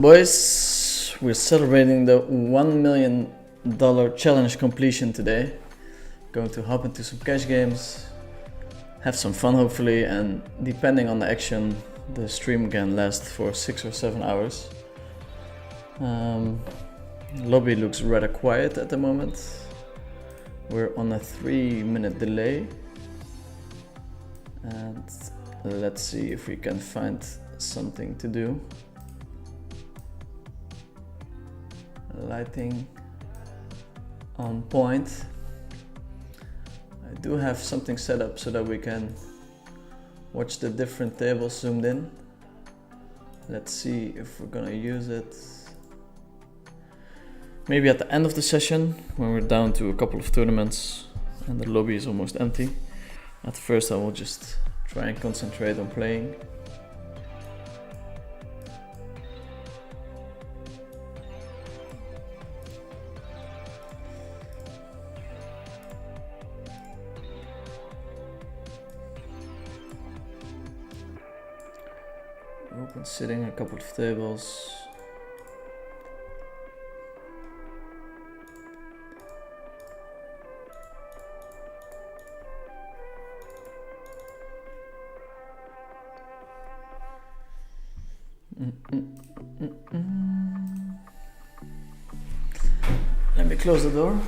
Boys, we're celebrating the $1 million challenge completion today. Going to hop into some cash games, have some fun hopefully, and depending on the action, the stream can last for 6 or 7 hours. Lobby looks rather quiet at the moment. We're on a 3-minute delay. And let's see if we can find something to do. Lighting on point. I do have something set up so that we can watch the different tables zoomed in. Let's see if we're gonna use it. Maybe at the end of the session, when we're down to a couple of tournaments and the lobby is almost empty. At first I will just try and concentrate on playing. Open sitting a couple of tables. Let me close the door.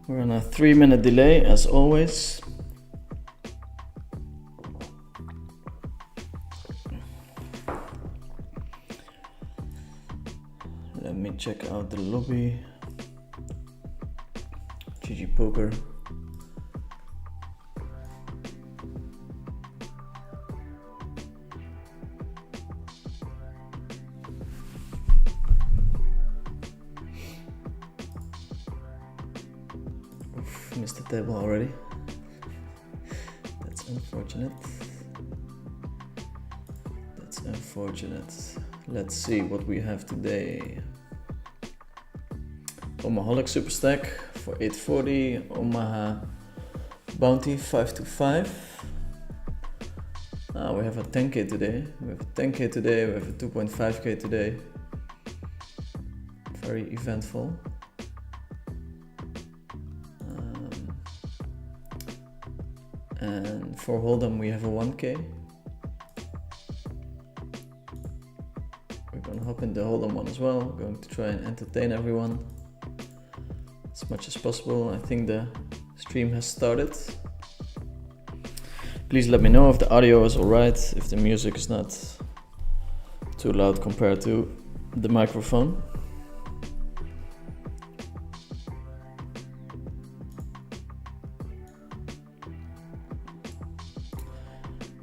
We're on a 3-minute delay as always. Let me check out the lobby. GG Poker. Oof, missed the table already. That's unfortunate. That's unfortunate. Let's see what we have today. Omaholic Super Stack for 840, Omaha Bounty 525. We have a 10k today. We have a 10k today. We have a 2.5k today. Very eventful. And for Hold'em we have a 1k. We're gonna hop in the Hold'em one as well. We're going to try and entertain everyone as much as possible. I think the stream has started. Please let me know if the audio is alright, if the music is not too loud compared to the microphone.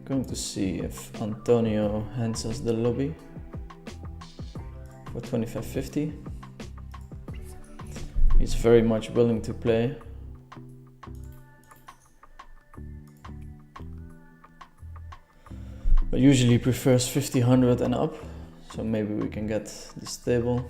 Going to see if Antonio hands us the lobby for 25.50. He's very much willing to play. But usually prefers 50, 100 and up. So maybe we can get this table.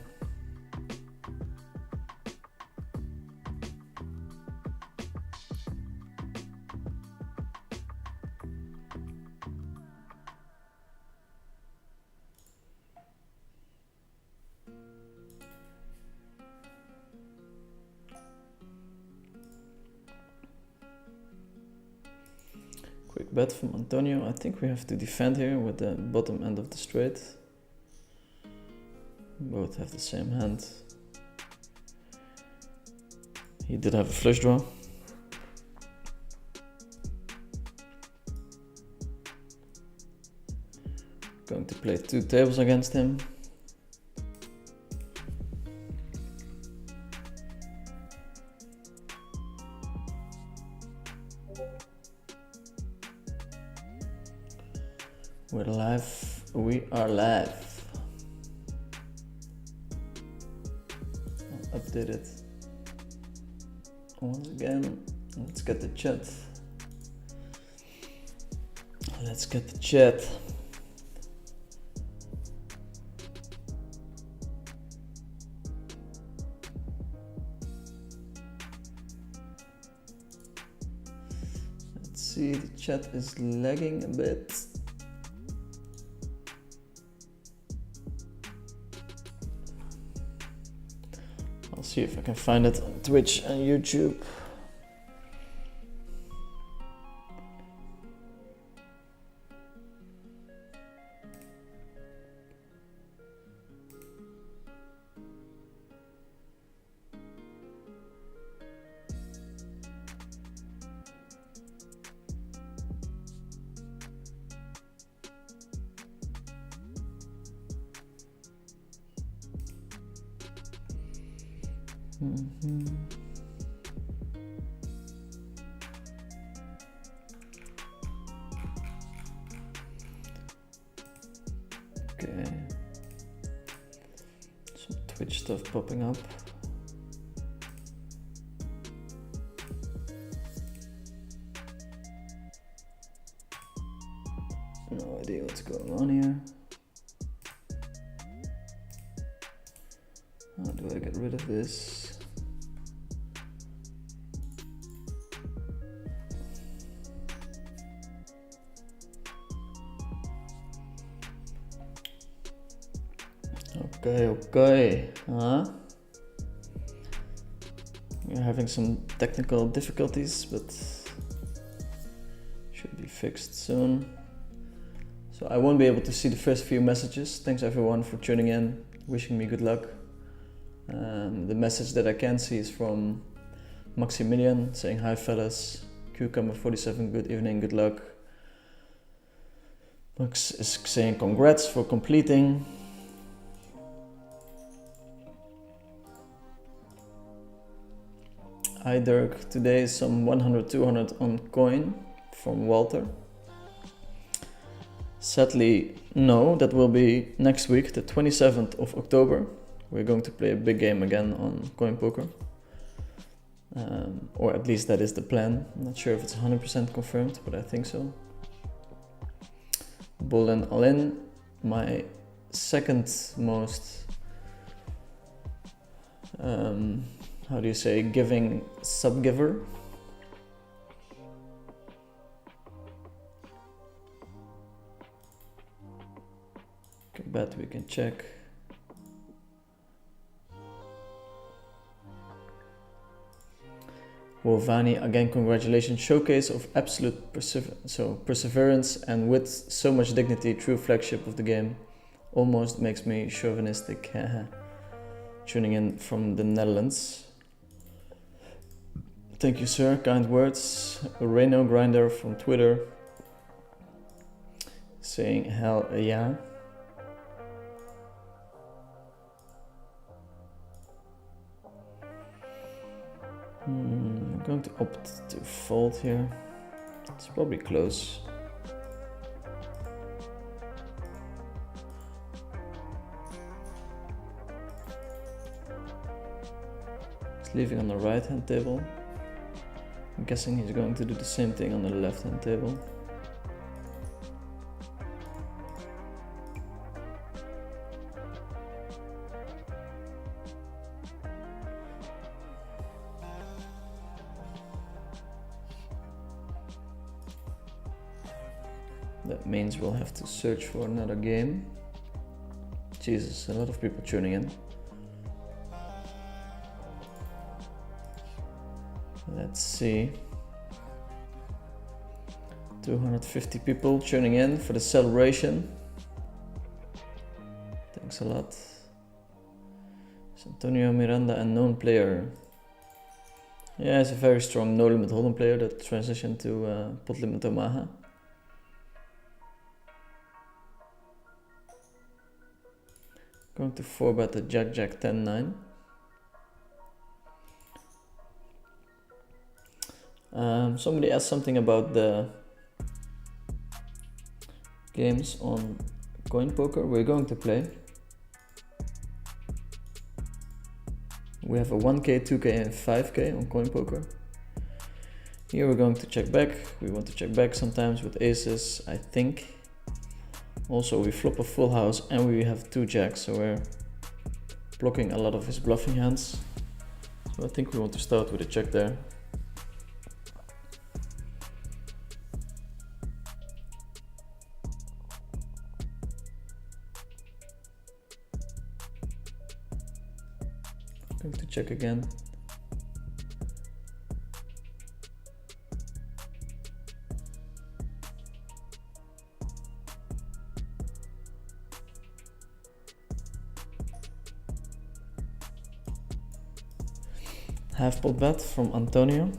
Quick bet from Antonio. I think we have to defend here with the bottom end of the straight. Both have the same hand. He did have a flush draw. Going to play 2 tables against him. We're live. We are live. I'll update it once again. Let's get the chat. Let's get the chat. Let's see, the chat is lagging a bit. I'll see if I can find it on Twitch and YouTube. Okay, some Twitch stuff popping up. No idea what's going on here. How do I get rid of this? Okay. We're having some technical difficulties, but should be fixed soon. So I won't be able to see the first few messages. Thanks everyone for tuning in, wishing me good luck. The message that I can see is from Maximilian saying, "Hi fellas, Cucumber47, good evening, good luck." Max is saying congrats for completing. Hi Dirk, today is some 100, 200 on coin from Walter. Sadly, no, that will be next week, the 27th of October. We're going to play a big game again on coin poker. Or at least that is the plan. I'm not sure if it's 100% confirmed, but I think so. Bull and all in, my second most how do you say, giving sub-giver. Okay, bet we can check. Wolvani, again congratulations, showcase of absolute perseverance and with so much dignity, true flagship of the game. Almost makes me chauvinistic. Tuning in from the Netherlands. Thank you, sir. Kind words. Reno Grinder from Twitter saying hell yeah. I'm going to opt to fold here. It's probably close. It's leaving on the right hand table. I'm guessing he's going to do the same thing on the left hand table. That means we'll have to search for another game. Jesus, a lot of people tuning in. Let's see. 250 people tuning in for the celebration. Thanks a lot. It's Antonio Miranda, a known player. Yeah, he's a very strong no limit hold'em player that transitioned to pot limit Omaha. Going to 4-bet the Jack Jack 10-9. Somebody asked something about the games on coin poker we're going to play. We have a 1k, 2k and 5k on coin poker. Here we're going to check back. We want to check back sometimes with aces, I think. Also we flop a full house and we have 2 jacks, so we're blocking a lot of his bluffing hands. So I think we want to start with a check there. Going to check again. Half pot bet from Antonio.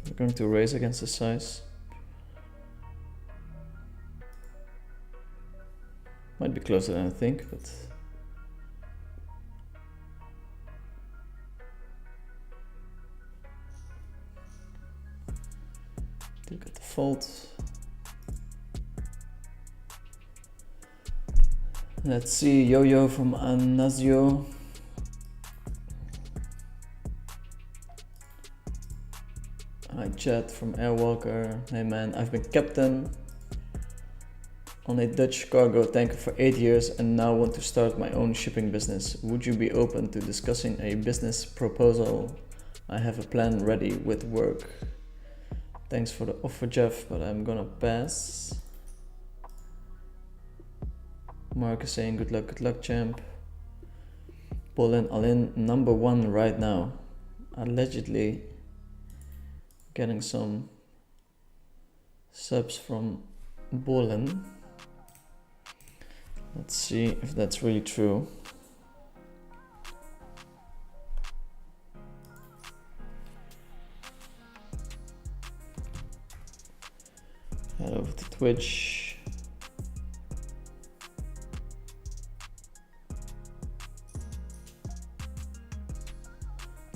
We're going to raise against the size. Might be closer than I think, but do get the fold. Let's see, Yo-Yo from Anasio. Hi chat from Airwalker. Hey man, I've been captain on a Dutch cargo tanker for 8 years and now want to start my own shipping business. Would you be open to discussing a business proposal? I have a plan ready with work. Thanks for the offer, Jeff, but I'm gonna pass. Mark is saying good luck champ. Bolin Alin number 1 right now. Allegedly getting some subs from Bolin. Let's see if that's really true. Head over to Twitch.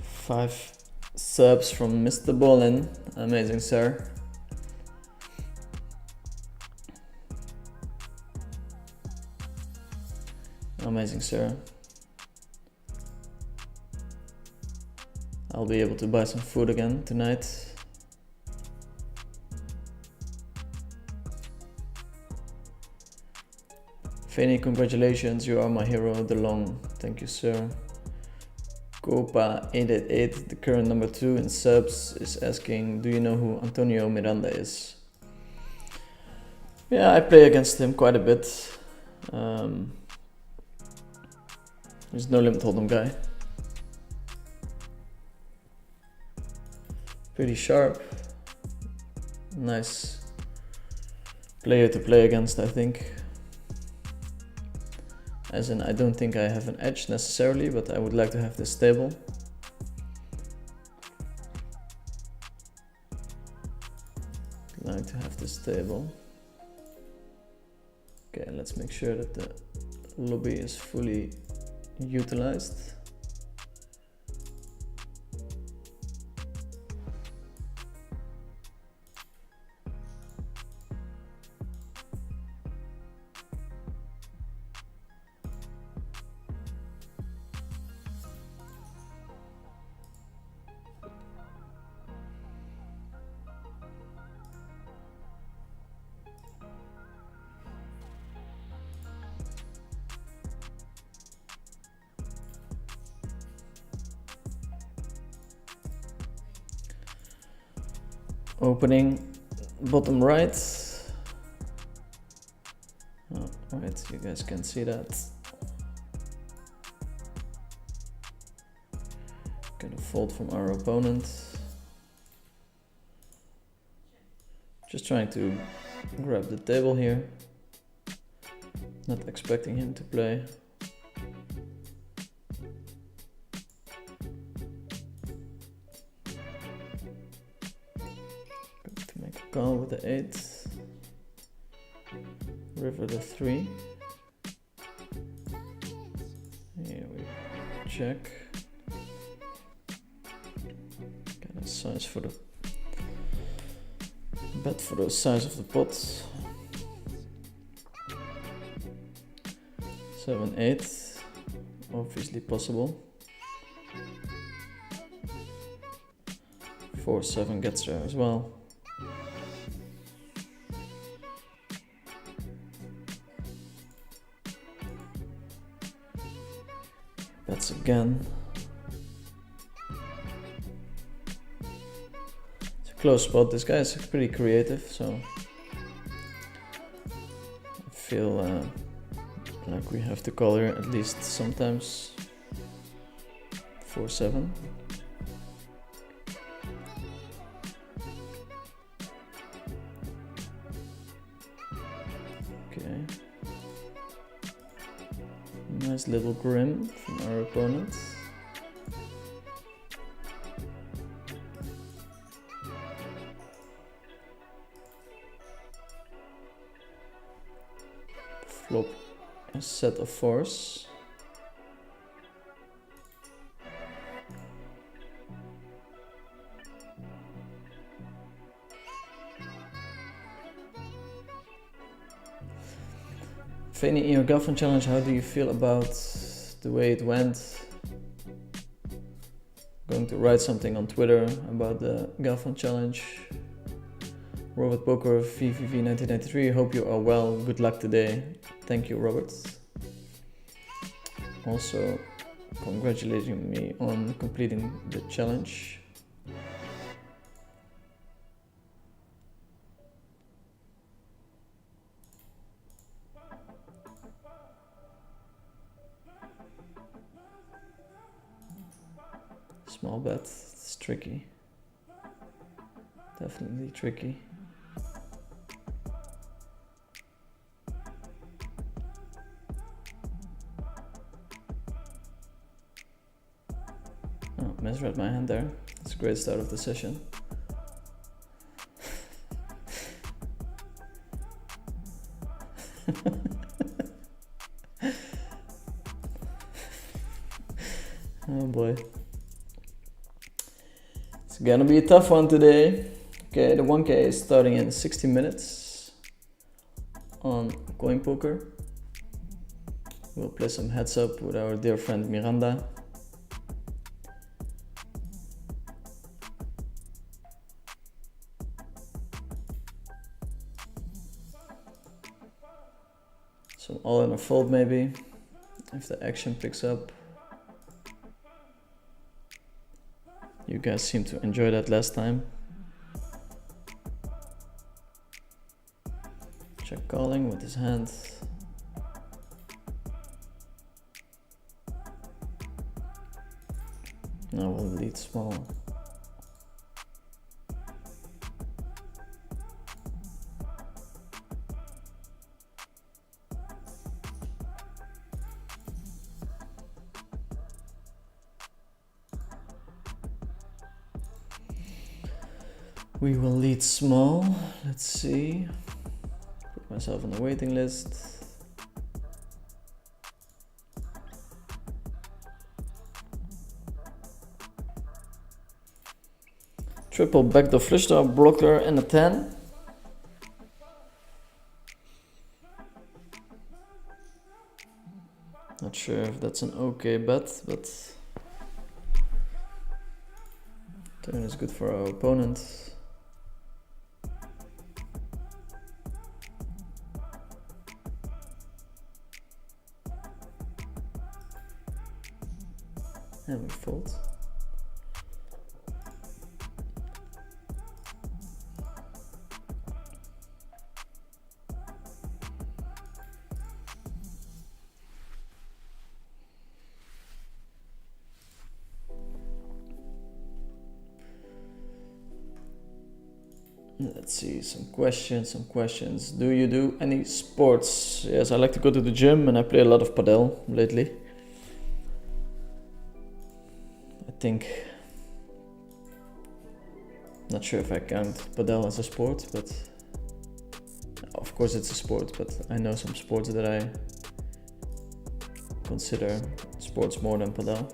Five subs from Mr. Bolin. Amazing, sir. Amazing, sir. I'll be able to buy some food again tonight. Fanny, congratulations, you are my hero of the long. Thank you, sir. Copa888, the current number 2 in subs, is asking, do you know who Antonio Miranda is? Yeah, I play against him quite a bit. He's no limit hold'em guy. Pretty sharp. Nice player to play against, I think. As in, I don't think I have an edge necessarily, but I would like to have this stable. Like to have this stable. Okay, let's make sure that the lobby is fully utilized. Opening bottom right. Oh, right, you guys can see that. Gonna fold from our opponent. Just trying to grab the table here. Not expecting him to play. Call with the 8, river the 3. Here we check. Get a size for the bet for the size of the pot. 7, 8, obviously possible. 4-7 gets there as well. Bets again. It's a close spot. This guy is pretty creative, so I feel like we have to call here at least sometimes. 4-7. Okay. Nice little grim from our opponent. Flop a set of fours. Fanny, in your girlfriend challenge, how do you feel about the way it went? Going to write something on Twitter about the girlfriend challenge. Robert Poker, VVV 1993, hope you are well, good luck today. Thank you, Robert. Also, congratulating me on completing the challenge. Small bet, it's tricky. Definitely tricky. Oh, misread my hand there. It's a great start of the session. Oh boy. It's gonna be a tough one today. Okay, the 1K is starting in 60 minutes on Coin Poker. We'll play some heads up with our dear friend Miranda. Some all in or fold maybe, if the action picks up. You guys seem to enjoy that last time. Check calling with his hand. Now we'll lead small. We will lead small. Let's see. Put myself on the waiting list. Triple backdoor flush draw blocker and a 10. Not sure if that's an okay bet, but turn is good for our opponent. And we fold. Let's see, some questions. Do you do any sports? Yes, I like to go to the gym and I play a lot of padel lately. I think, not sure if I count padel as a sport, but of course it's a sport, but I know some sports that I consider sports more than padel.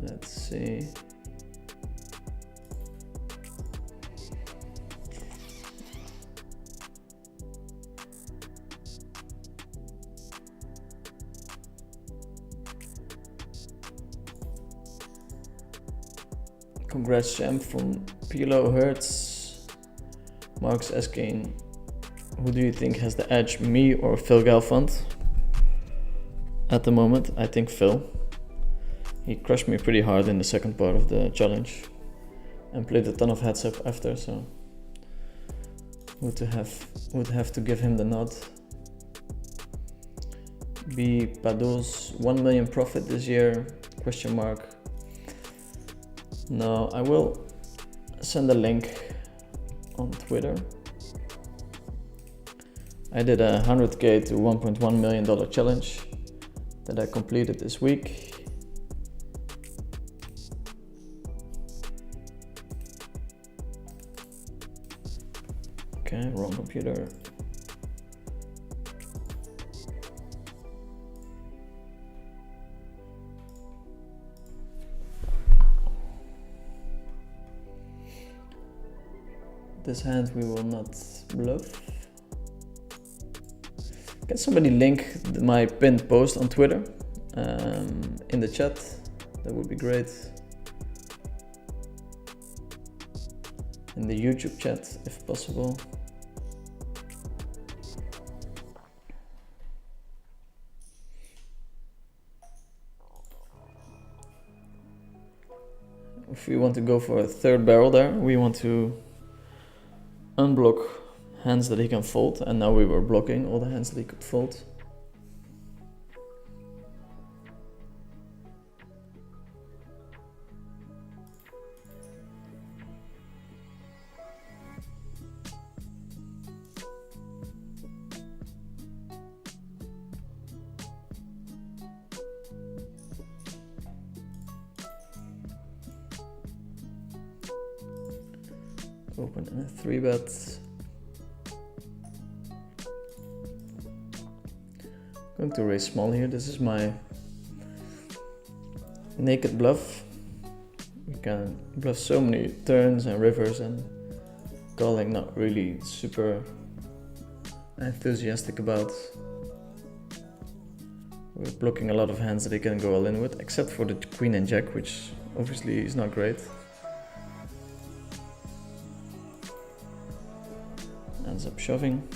Let's see. Congrats champ from Pilo Hertz. Mark's asking, who do you think has the edge, me or Phil Galfond? At the moment, I think Phil. He crushed me pretty hard in the second part of the challenge and played a ton of heads up after, so would have to give him the nod. B Pados, 1 million profit this year? Question mark. No, I will send a link on Twitter. I did a 100k to $1.1 million challenge that I completed this week. Okay, wrong computer. This hand we will not bluff. Can somebody link my pinned post on Twitter in the chat? That would be great. In the YouTube chat, if possible. If we want to go for a third barrel there, we want to unblock hands that he can fold, and now we were blocking all the hands that he could fold. Open and a 3-bet. Going to raise small here. This is my naked bluff. You can bluff so many turns and rivers, and calling not really super enthusiastic about. We're blocking a lot of hands that he can go all in with, except for the queen and jack, which obviously is not great. Ends up shoving.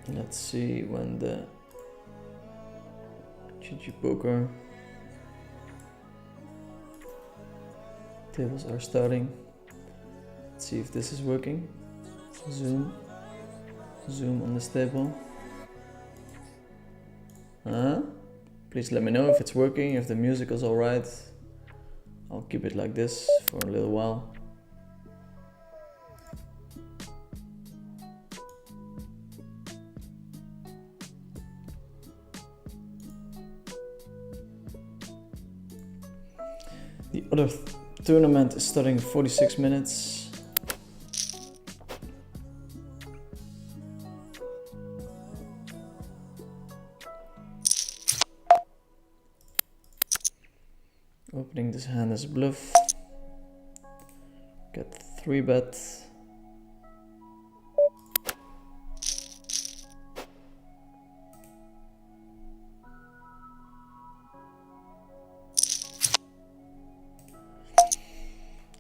Let's see when the GG poker tables are starting. Let's see if this is working. Zoom on this table. Please let me know if it's working, if the music is alright. I'll keep it like this for a little while. The other tournament is starting in 46 minutes. Opening this hand as bluff. Get 3-bet.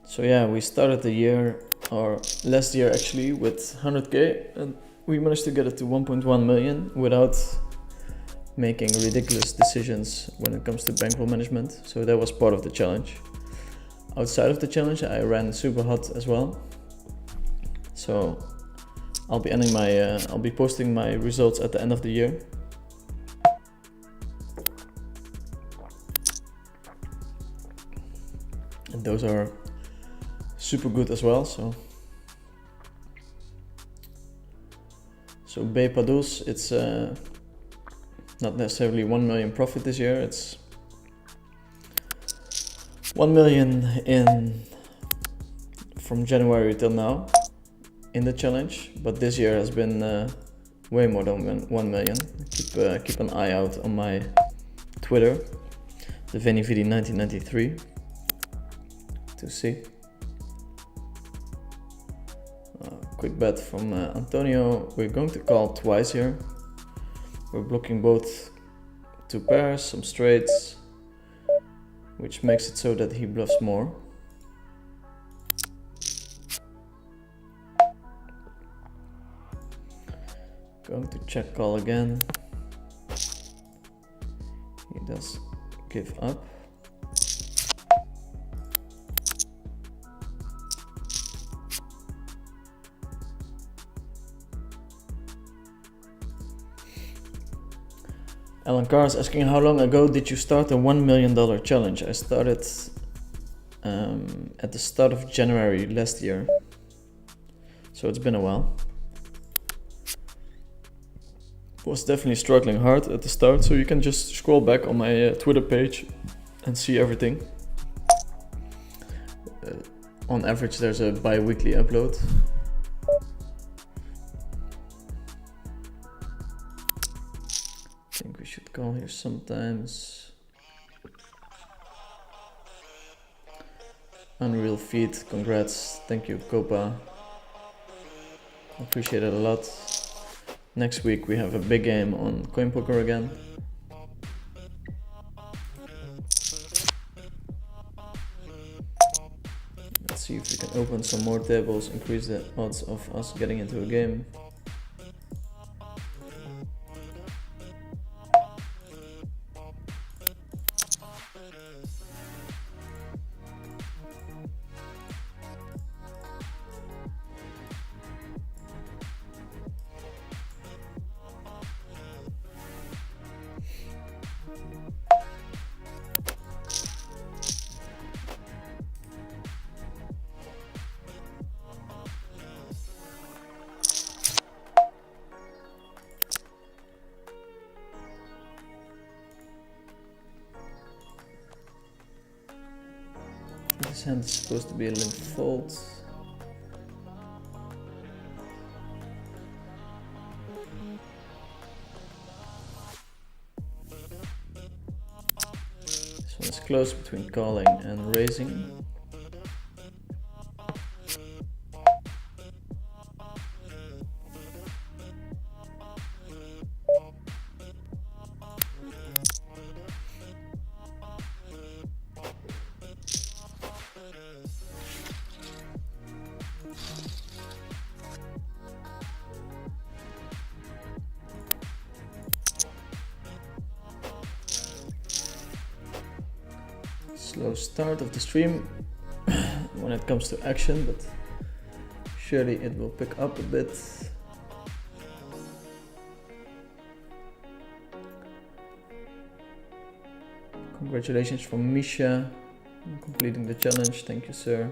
So yeah, we started the year, or last year actually, with 100k, and we managed to get it to 1.1 million without making ridiculous decisions when it comes to bankroll management. So that was part of the challenge. Outside of the challenge, I ran super hot as well. So I'll be ending my, I'll be posting my results at the end of the year. And those are super good as well. So Bay Pados, it's not necessarily 1 million profit this year. It's 1 million in from January till now in the challenge, but this year has been way more than 1 million. Keep an eye out on my Twitter, the VennyVD1993, to see. Quick bet from Antonio. We're going to call twice here. We're blocking both 2 pairs, some straights, which makes it so that he bluffs more. Going to check call again. He does give up. Alan Carr is asking, how long ago did you start a $1 million challenge? I started at the start of January last year, so it's been a while. Was definitely struggling hard at the start, so you can just scroll back on my Twitter page and see everything. On average, there's a bi-weekly upload. I think we should call here sometimes. Unreal feed, congrats, thank you Copa. Appreciate it a lot. Next week we have a big game on Coin Poker again. Let's see if we can open some more tables, increase the odds of us getting into a game. This hand is supposed to be a limp fold. This one is close between calling and raising. Slow start of the stream when it comes to action, but surely it will pick up a bit. Congratulations from Misha on completing the challenge. Thank you, sir.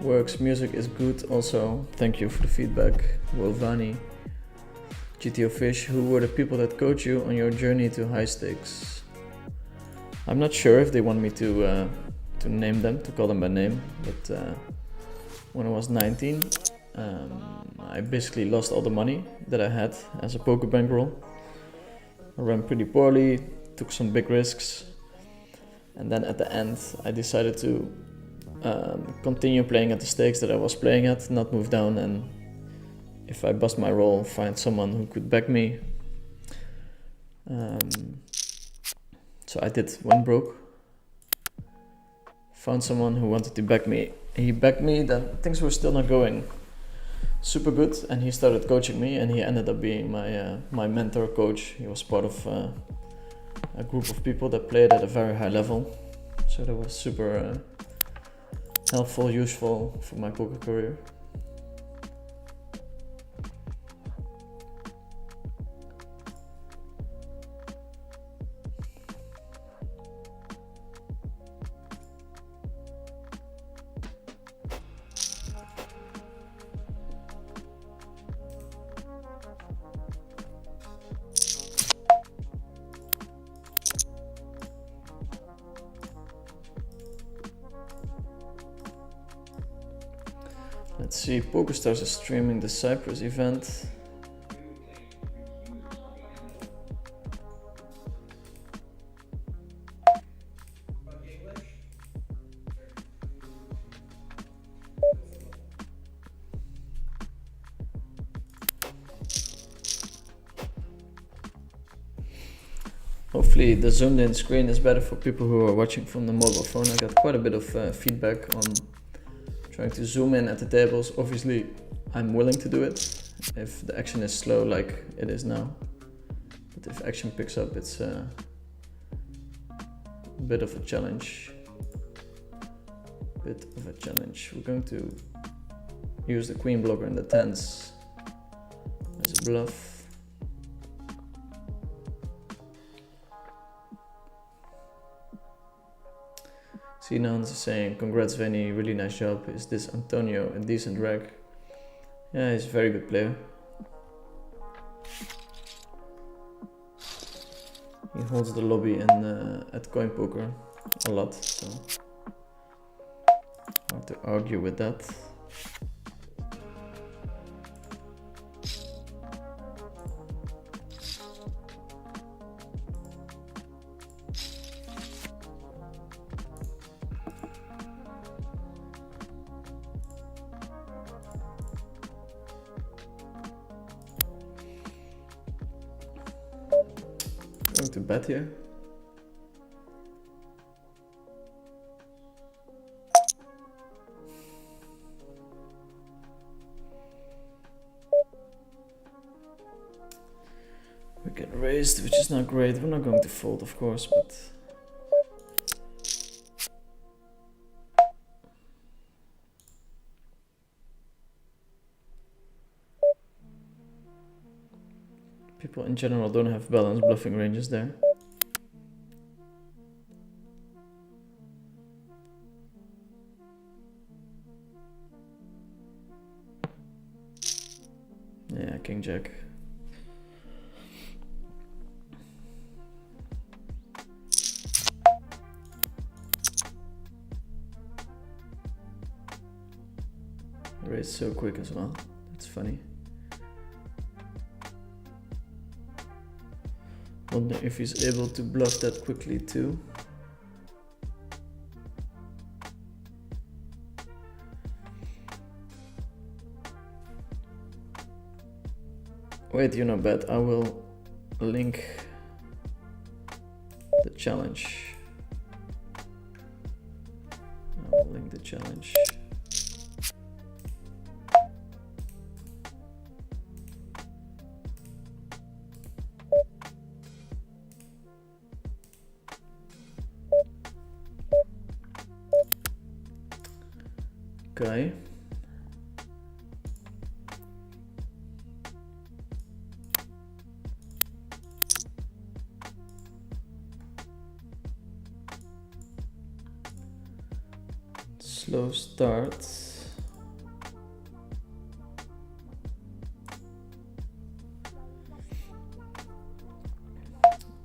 Works, music is good also. Thank you for the feedback, Wolvani. GTO Fish, who were the people that coach you on your journey to high stakes? I'm not sure if they want me to name them, to call them by name, but when I was 19, I basically lost all the money that I had as a poker bankroll. I ran pretty poorly, took some big risks, and then at the end I decided to continue playing at the stakes that I was playing at, not move down, and if I bust my roll, find someone who could back me. So I did, went broke, found someone who wanted to back me. He backed me, then things were still not going super good, and he started coaching me, and he ended up being my mentor coach. He was part of a group of people that played at a very high level, so that was super helpful, useful for my poker career. Let's see, PokerStars is streaming the Cyprus event. Hopefully the zoomed in screen is better for people who are watching from the mobile phone. I got quite a bit of feedback on trying to zoom in at the tables. Obviously I'm willing to do it if the action is slow like it is now. But if action picks up, it's a bit of a challenge. We're going to use the queen blocker in the tens as a bluff. Sinans is saying, congrats Vinny, really nice job. Is this Antonio a decent rag? Yeah, he's a very good player. He holds the lobby in at coin poker a lot, so hard to argue with that. Going to bet here. We get raised, which is not great. We're not going to fold, of course, but people in general don't have balanced bluffing ranges there. Yeah, King Jack. Raised so quick as well. That's funny. Wonder if he's able to bluff that quickly too. Wait, you know, bet. I will link the challenge. I will link the challenge. Okay. Slow start.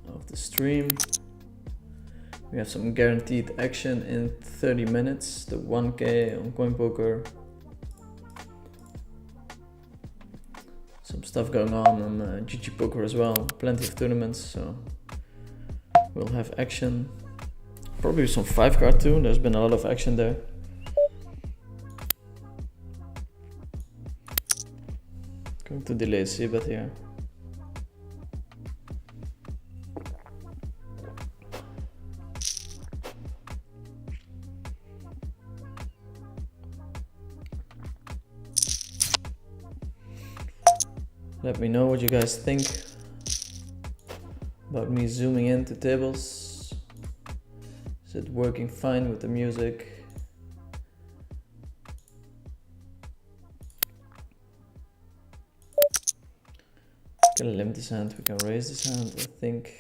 Of the stream. We have some guaranteed action in 30 minutes. The 1K on coin poker. Some stuff going on GG poker as well. Plenty of tournaments, so we'll have action. Probably some 5-card too. There's been a lot of action there. Going to delay c-bet here. Let me know what you guys think about me zooming into tables. Is it working fine with the music? We can limp this hand, we can raise this hand, I think.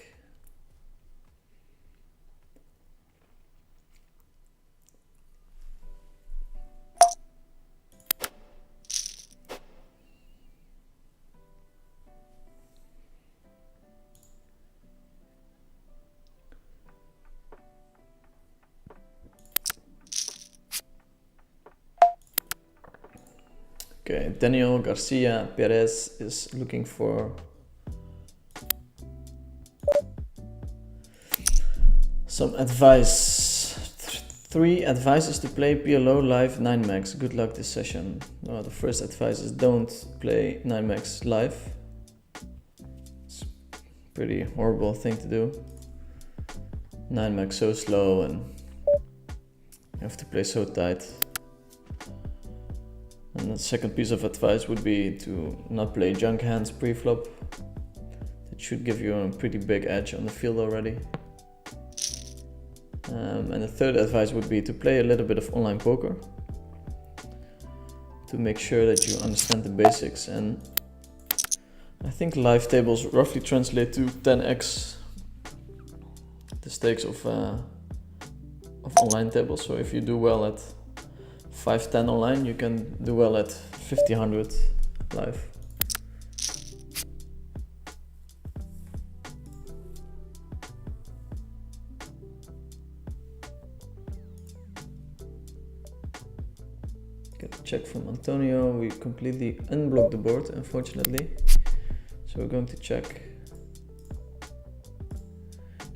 Okay, Daniel Garcia Perez is looking for some advice. 3 advices to play PLO live 9max. Good luck this session. The first advice is don't play 9max live. It's a pretty horrible thing to do. 9max so slow and you have to play so tight. And the second piece of advice would be to not play junk hands pre-flop. It should give you a pretty big edge on the field already. And the third advice would be to play a little bit of online poker to make sure that you understand the basics. And I think live tables roughly translate to 10x the stakes of online tables. So if you do well at 5-10 online, you can do well at 50-100 live. Get a check from Antonio. We completely unblocked the board, unfortunately. So we're going to check.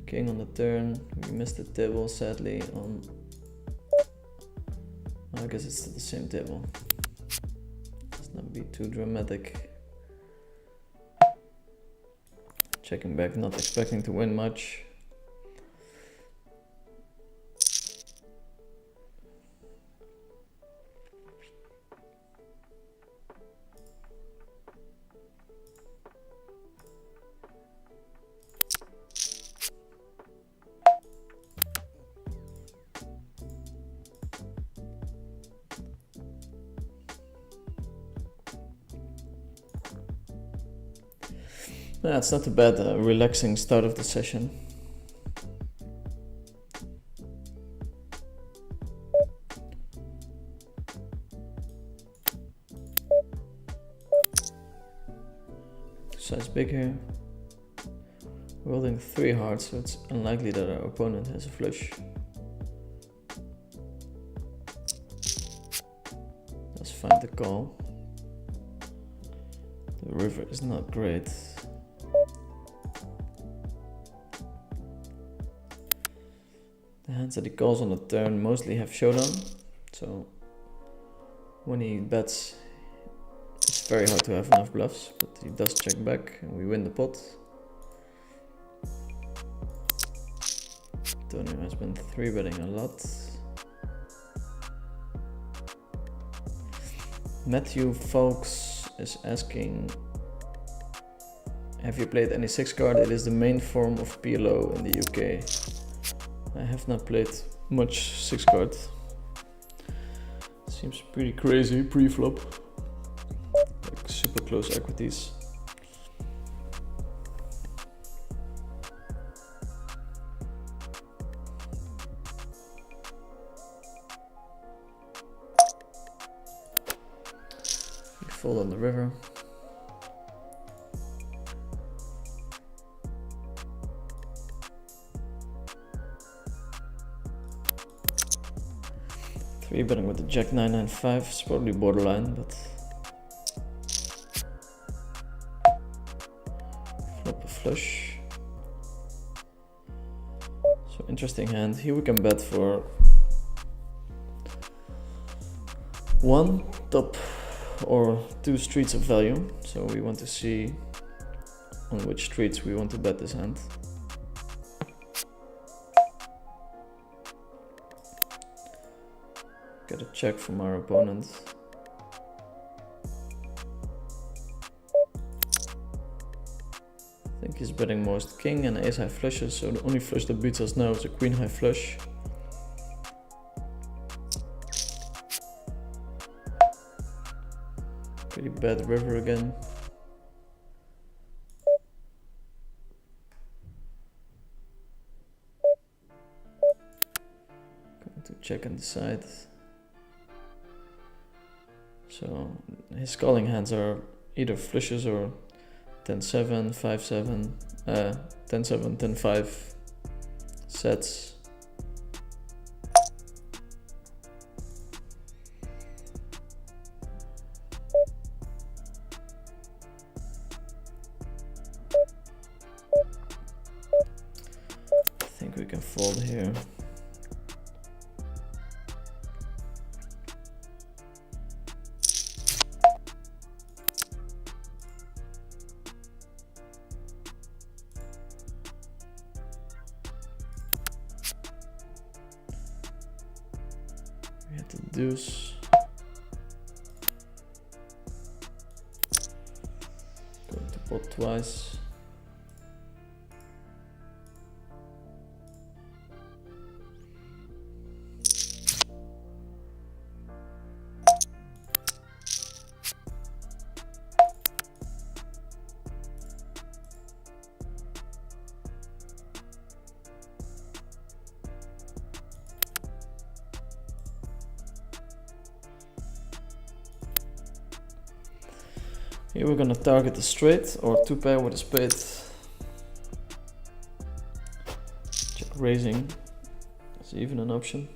King on the turn. We missed the table, sadly, on... I guess it's the same table. Let's not be too dramatic. Checking back, not expecting to win much. Yeah, it's not a bad, relaxing start of the session. Size big here. We're holding 3 hearts, so it's unlikely that our opponent has a flush. Let's find the call. The river is not great. The hands that he calls on the turn mostly have showdown, so when he bets, it's very hard to have enough bluffs, but he does check back and we win the pot. Antonio has been 3-betting a lot. Matthew Folks is asking, have you played any 6-card? It is the main form of PLO in the UK. I have not played much 6-card. Seems pretty crazy pre-flop. Like super close equities. We fold on the river. Betting with the Jack 995 is probably borderline, but flop a flush. So interesting hand. Here we can bet for 1 top or 2 streets of value. So we want to see on which streets we want to bet this hand. Get a check from our opponent. I think he's betting most king and ace high flushes, so the only flush that beats us now is a queen high flush. Pretty bad river again. Going to check and decide. So his calling hands are either flushes or 10-7, 5-7, 10-7, 10-5 sets. here. We had the deuce. Going to pot twice. Here we're gonna target the straight or two pair with a spade. Check raising. Is even an option.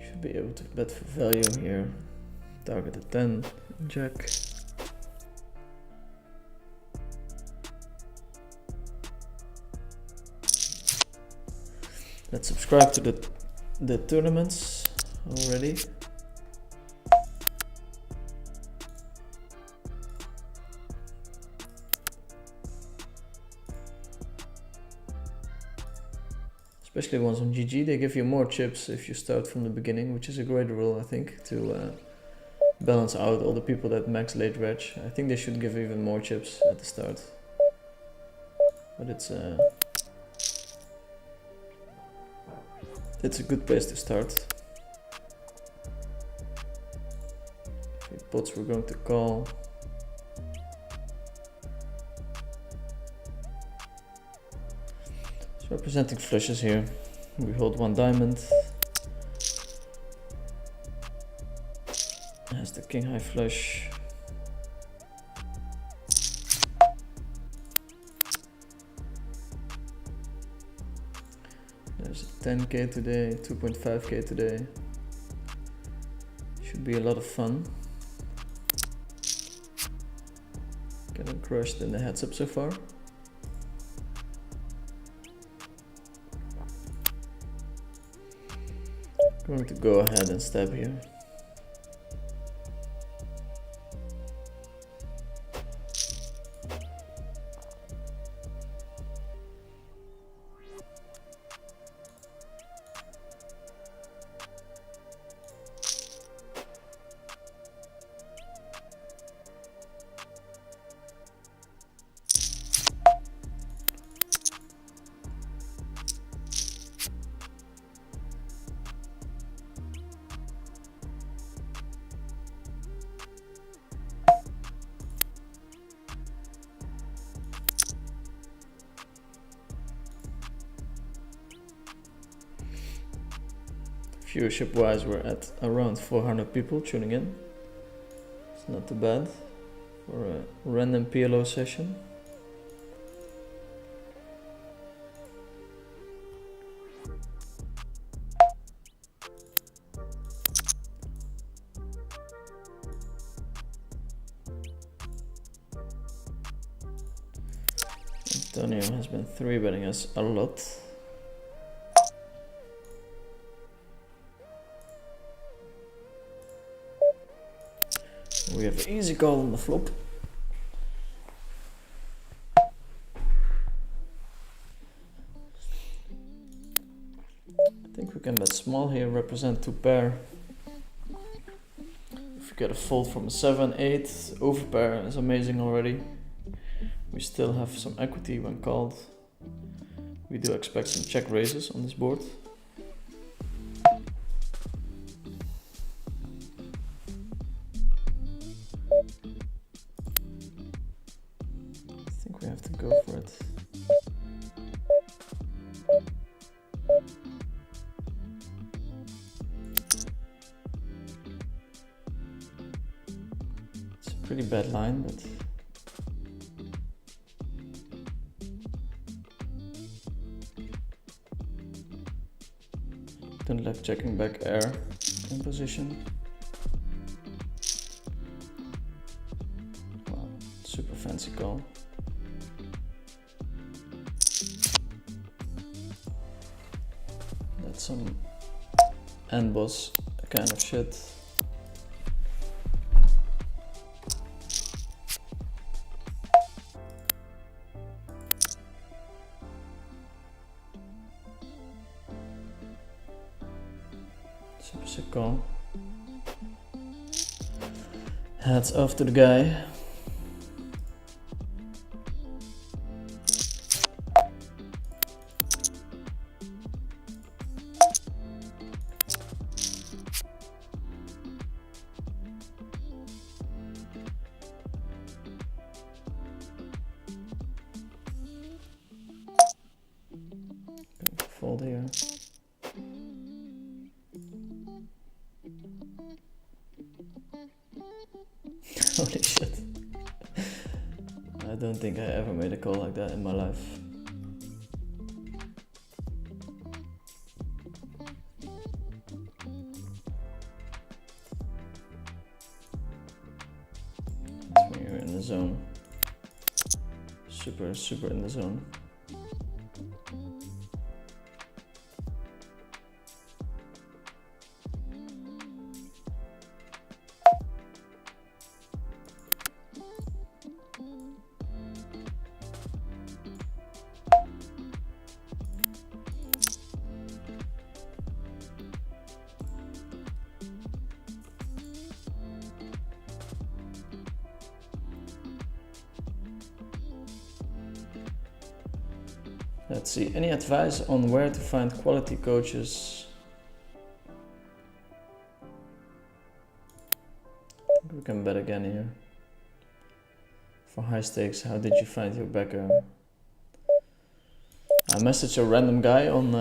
Should be able to bet for value here. Target a 10, jack. Let's subscribe to the tournaments already. Especially ones on GG, they give you more chips if you start from the beginning, which is a great rule, I think, to balance out all the people that max late reg. I think they should give even more chips at the start. But it's a good place to start. Okay, pots we're going to call. Representing flushes here. We hold one diamond. Has the king high flush. There's a 10k today, 2.5k today. Should be a lot of fun. Getting crushed in the heads up so far. Going to go ahead and stab here. Viewership wise, we're at around 400 people tuning in. It's not too bad for a random PLO session. Antonio has been 3-betting us a lot. We have an easy call on the flop. I think we can bet small here, represent two pair. If we get a fold from a 7, 8, overpair is amazing already. We still have some equity when called. We do expect some check raises on this board. I think we have to go for it. pretty bad line, but don't like checking back air in position. Wow, super fancy call. That's some end boss kind of shit. Super sick call. Hats off to the guy. Fold here. Holy shit. I don't think I ever made a call like that in my life. That's when you're in the zone. Super in the zone. Let's see, any advice on where to find quality coaches? We can bet again here. For high stakes, how did you find your backer? I messaged a random guy on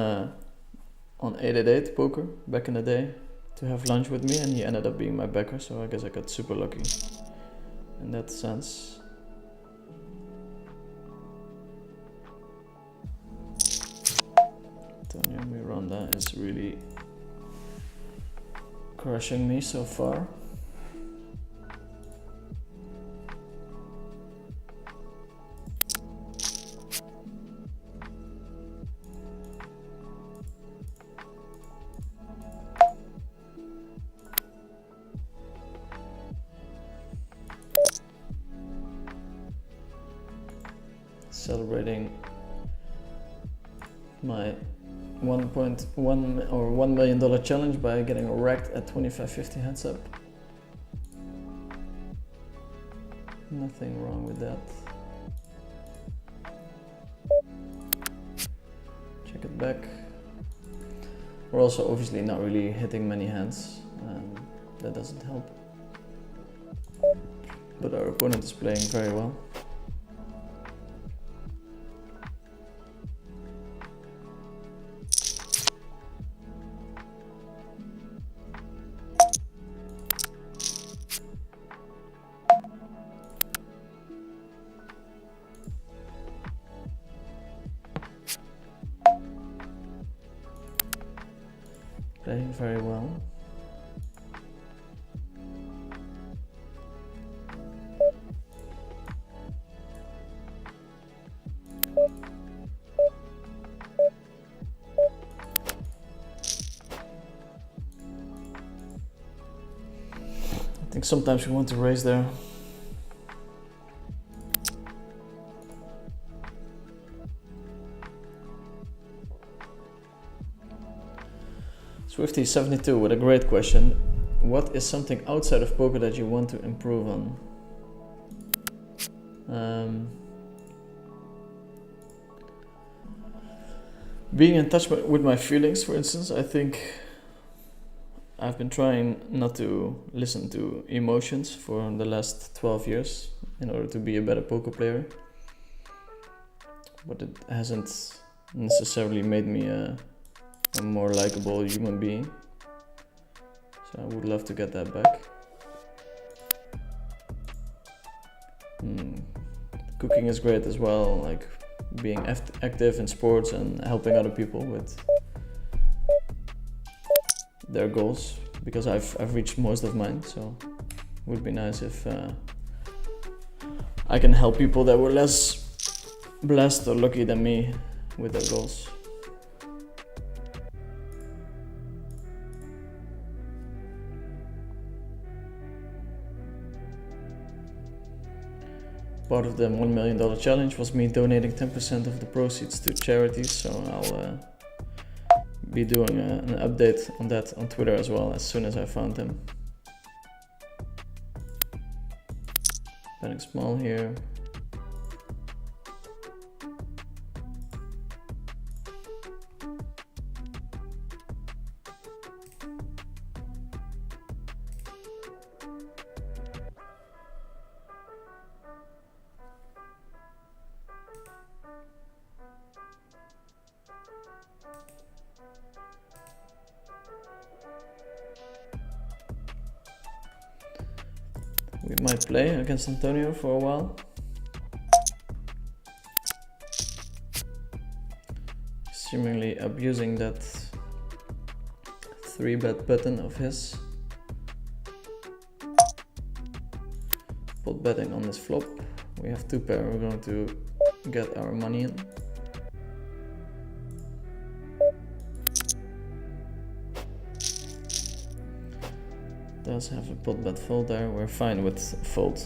888 poker back in the day to have lunch with me, and he ended up being my backer, so I guess I got super lucky in that sense. Antonio Miranda is really crushing me so far. Celebrating my 1.1 or $1 million challenge by getting wrecked at 25-50 heads up. Nothing wrong with that. Check it back. We're also obviously not really hitting many hands, and that doesn't help. But our opponent is playing very well. Playing very well. I think sometimes we want to raise there. Swifty72 with a great question. What is something outside of poker that you want to improve on? Being in touch with my feelings, for instance. I think I've been trying not to listen to emotions for the last 12 years in order to be a better poker player. But it hasn't necessarily made me a more likable human being. So I would love to get that back. Cooking is great as well, like being active in sports and helping other people with their goals, because I've reached most of mine, so it would be nice if I can help people that were less blessed or lucky than me with their goals. Part of the $1 million challenge was me donating 10% of the proceeds to charities, so I'll be doing an update on that on Twitter as well as soon as I found them. Betting small here. We might play against Antonio for a while. Seemingly abusing that 3-bet button of his. Pot betting on this flop. We have 2 pair, we're going to get our money in. Does have a pot bet fold there, we're fine with fold.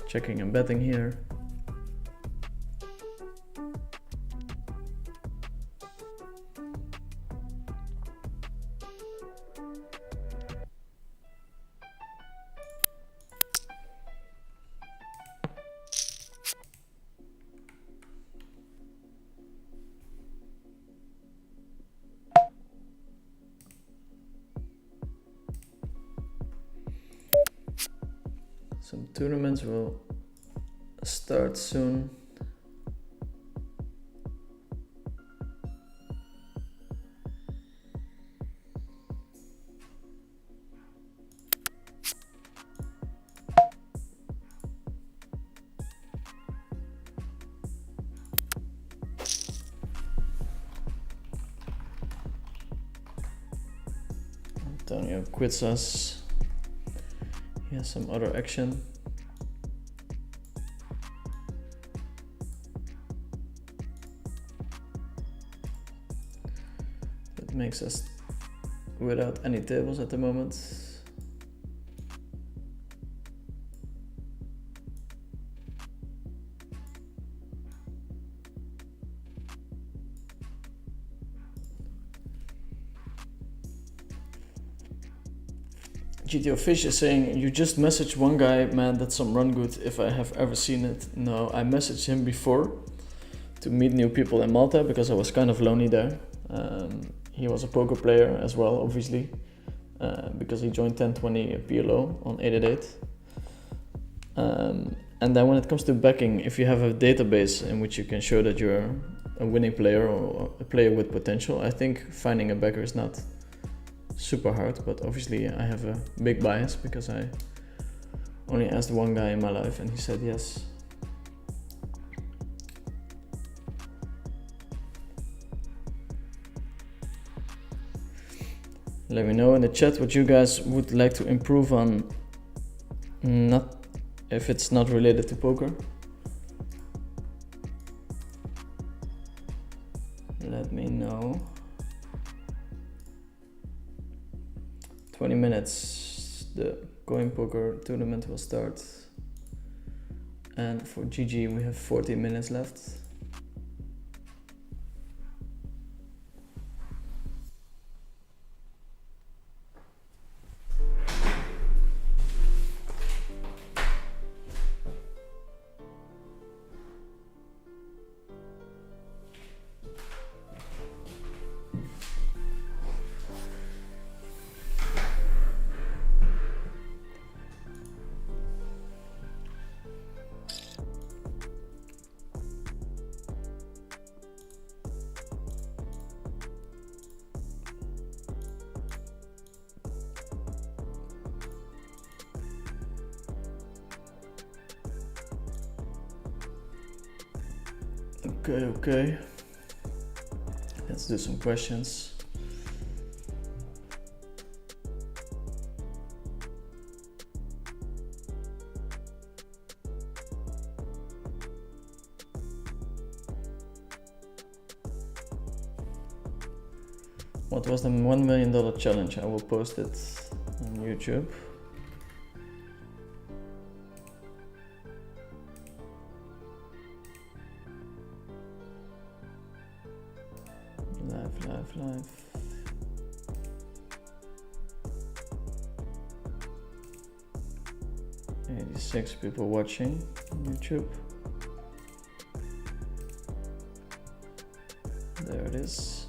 Checking and betting here. Some tournaments will start soon. Antonio quits us. He has some other action. That makes us without any tables at the moment. GTO Fish is saying, you just messaged one guy, man, that's some run good if I have ever seen it. No, I messaged him before to meet new people in Malta because I was kind of lonely there. He was a poker player as well, obviously, because he joined 1020 PLO on 888. And then when it comes to backing, if you have a database in which you can show that you're a winning player or a player with potential, I think finding a backer is not super hard, but obviously I have a big bias because I only asked one guy in my life and he said yes. Let me know in the chat what you guys would like to improve on, not if it's not related to poker. Let me know. 20 minutes, the Going Poker tournament will start. And for GG we have 40 minutes left. Okay. Let's do some questions. What was the $1 million challenge? I will post it on YouTube. Live. 86 people watching on YouTube. There it is.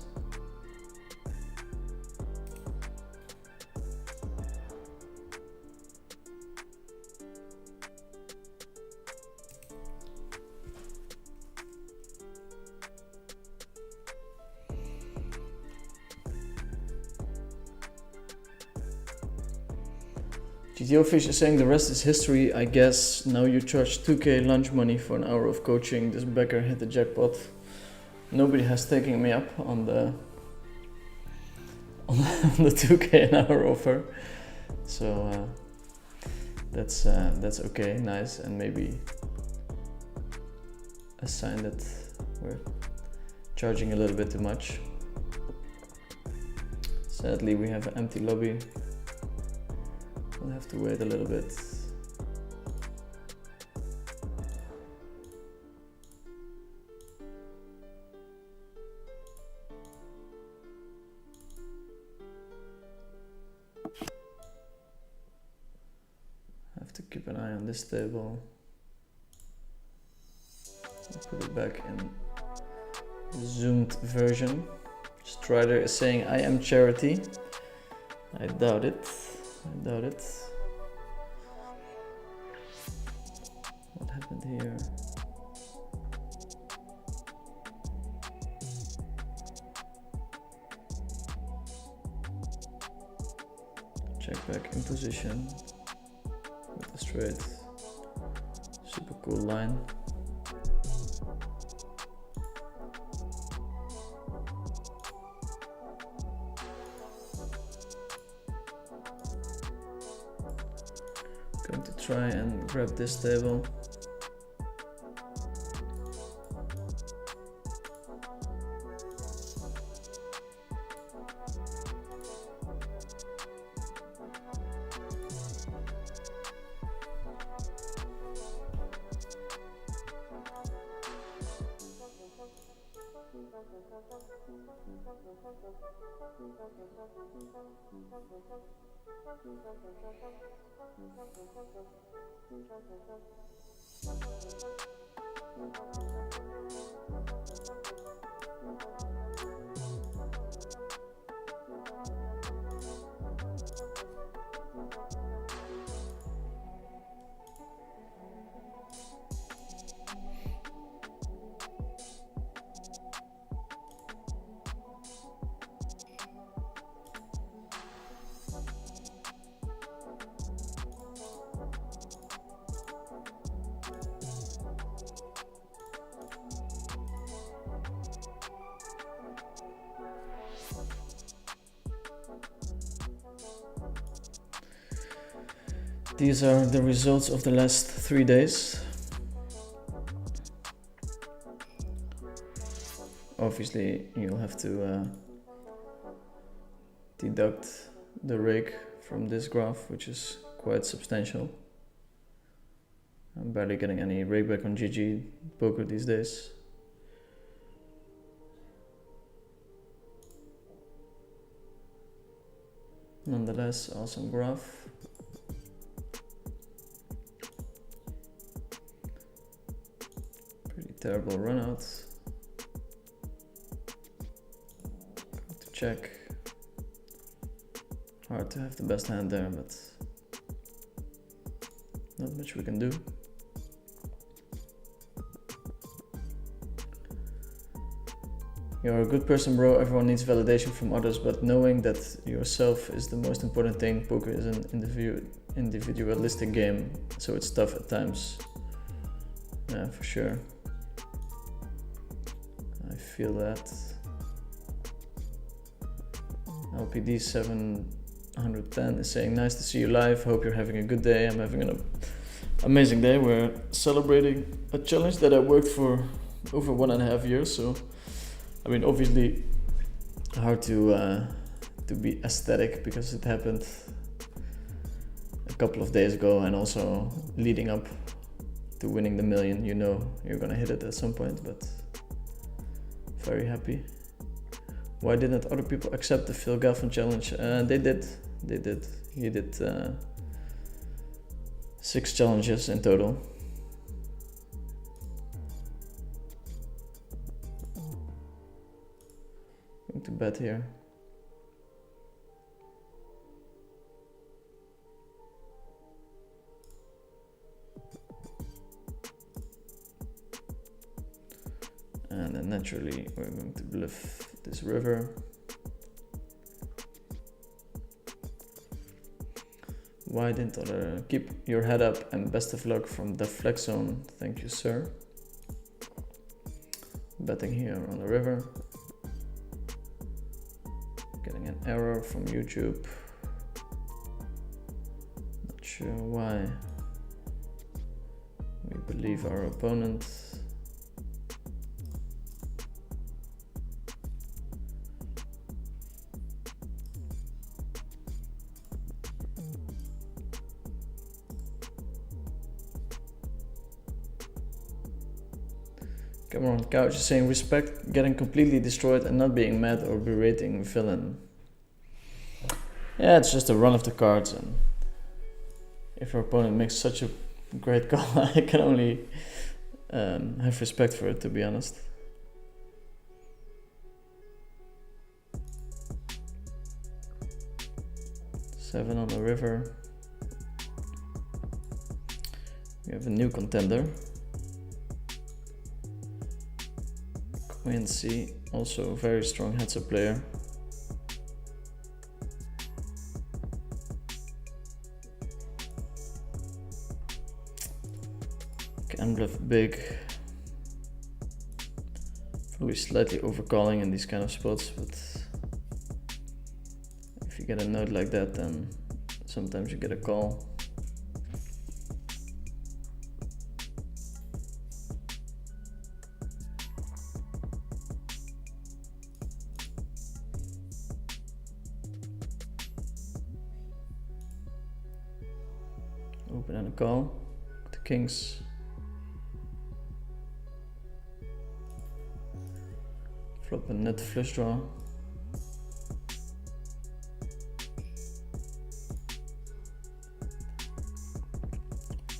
GTO Fish is saying the rest is history, I guess. Now you charge 2k lunch money for an hour of coaching. This beggar hit the jackpot. Nobody has taken me up on the 2k an hour offer. So that's okay, nice, and maybe a sign that we're charging a little bit too much. Sadly, we have an empty lobby. We'll have to wait a little bit. Have to keep an eye on this table. I'll put it back in the zoomed version. Strider is saying, I am charity. I doubt it. What happened here? Check back in position with a straight, super cool line. Going to try and grab this table. These are the results of the last 3 days. Obviously, you'll have to deduct the rake from this graph, which is quite substantial. I'm barely getting any rake back on GG poker these days. Nonetheless, awesome graph. Pretty terrible run out. Got to check. Hard to have the best hand there, but not much we can do. You're a good person, bro. Everyone needs validation from others, but knowing that yourself is the most important thing. Poker is an individualistic game, so it's tough at times. Yeah, for sure. I feel that. LPD 710 is saying, nice to see you live. Hope you're having a good day. I'm having an amazing day. We're celebrating a challenge that I worked for over 1.5 years. So, I mean, obviously hard to be aesthetic because it happened a couple of days ago, and also leading up to winning the million. You know you're gonna hit it at some point, but very happy. Why didn't other people accept the Phil Galvin challenge? They did. He did 6 challenges in total. Going to bet here. And then naturally we're going to bluff this river. Why didn't other keep your head up, and best of luck from the flex zone. Thank you, sir. Betting here on the river. Getting an error from YouTube. Not sure why. We believe our opponent. Cameron Couch is saying, respect getting completely destroyed and not being mad or berating villain. Yeah, it's just a run of the cards, and if your opponent makes such a great call, I can only have respect for it, to be honest. Seven on the river. We have a new contender. Quincy, also a very strong heads-up player. Can bluff big. Probably slightly overcalling in these kind of spots, but if you get a note like that, then sometimes you get a call. Open and a call. The kings. Flop a nut flush draw.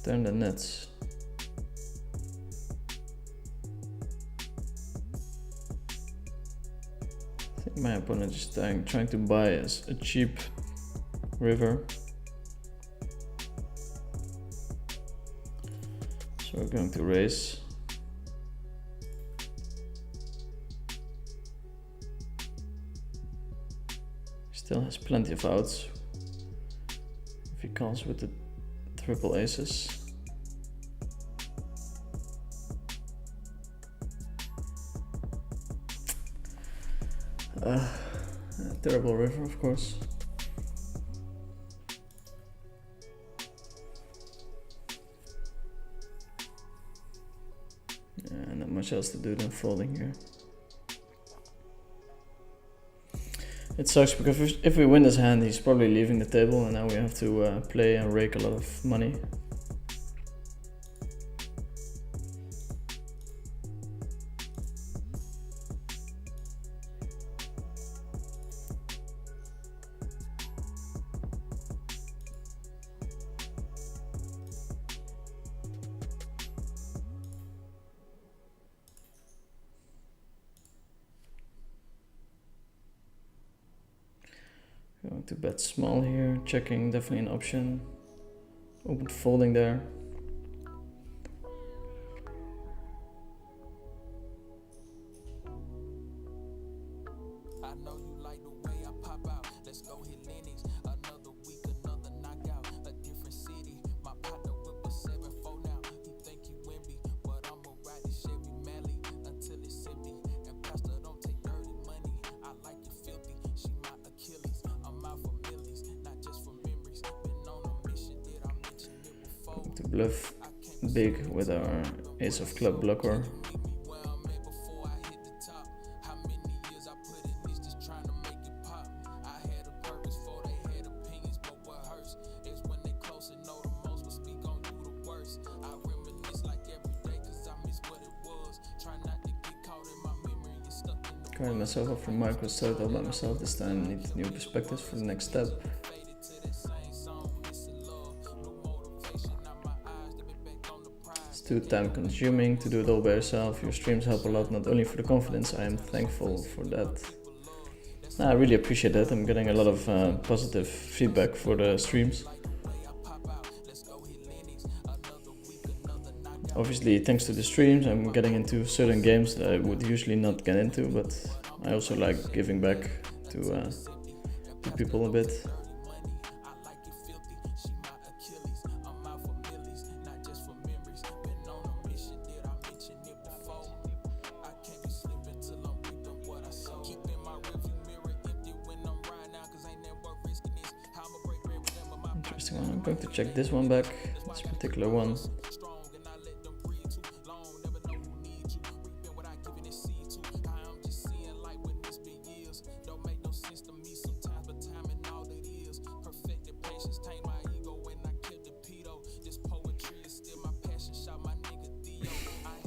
Turn the nuts. I think my opponent is trying to buy us a cheap river. So we're going to raise. Still has plenty of outs. If he calls with the triple aces. Terrible river, of course. Not much else to do than folding here. It sucks because if we win this hand, he's probably leaving the table, and now we have to play and rake a lot of money. Going to bet small here, checking, definitely an option. Open folding there. I know you like the way I pop out. Let's go hit Lennox. Another week, another knockout. A different city. My partner whip a 7-4 now. He think he Wimby, but I'ma ride this Chevy Mally until it's empty. And bluff big with our ace of club blocker. Carrying myself up from micro, started all by myself this time, need new perspectives for the next step. It's too time consuming to do it all by yourself. Your streams help a lot, not only for the confidence, I am thankful for that. I really appreciate that, I'm getting a lot of positive feedback for the streams. Obviously, thanks to the streams, I'm getting into certain games that I would usually not get into, but I also like giving back to people a bit. Interesting one. I'm going to check this one back, this particular one.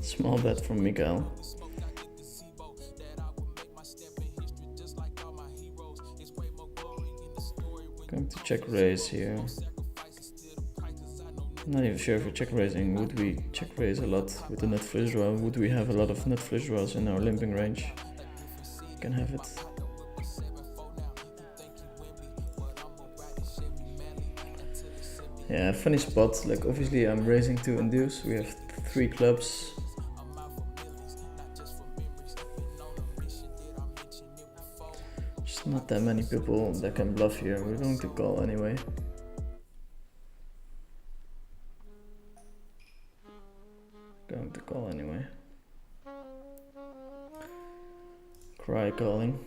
Small bet from Mikael. Going to check raise here. Not even sure if we're check raising. Would we check raise a lot with the nut flush draw? Would we have a lot of nut flush draws in our limping range? Can have it. Yeah, funny spot. Like obviously I'm raising to induce. We have 3 clubs. Just not that many people that can bluff here. We're going to call anyway. Going to call anyway. Cry calling.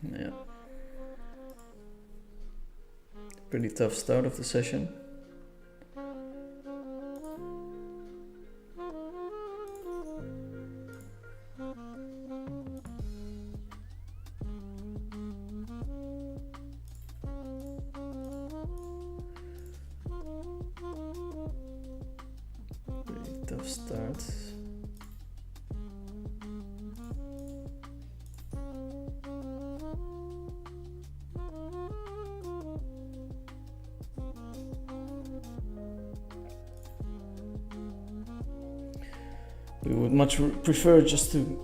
Yeah. Pretty tough start of the session. Pretty tough start. We would much prefer just to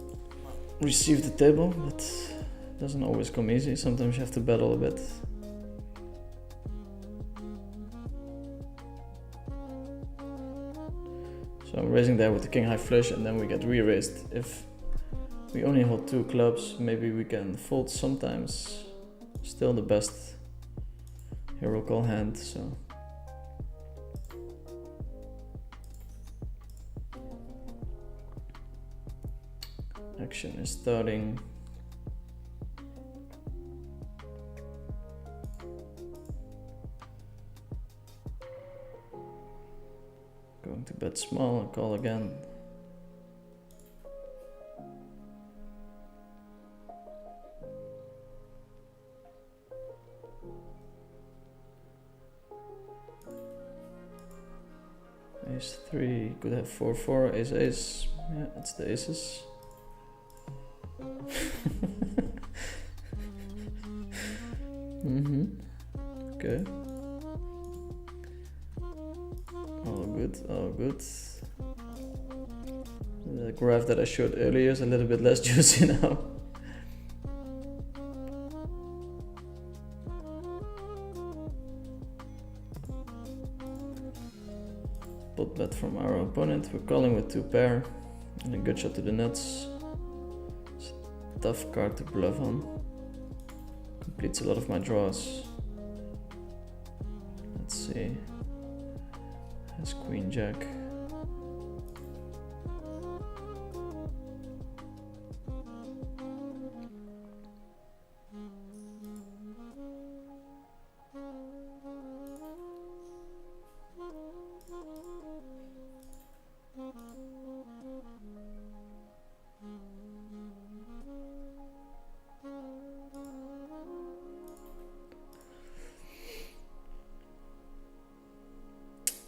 receive the table, but it doesn't always come easy. Sometimes you have to battle a bit. So I'm raising there with the king high flush and then we get re-raised. If we only hold 2 clubs, maybe we can fold sometimes. Still the best hero call hand, so. Action is starting. Going to bet small and call again. Ace 3, could have 4-4, ace ace. Yeah, it's the aces. Okay. All good, all good. The graph that I showed earlier is a little bit less juicy now. Pot bet from our opponent. We're calling with 2 pair and a good shot to the nuts. It's a tough card to bluff on. Completes a lot of my draws. Let's see. Has queen jack.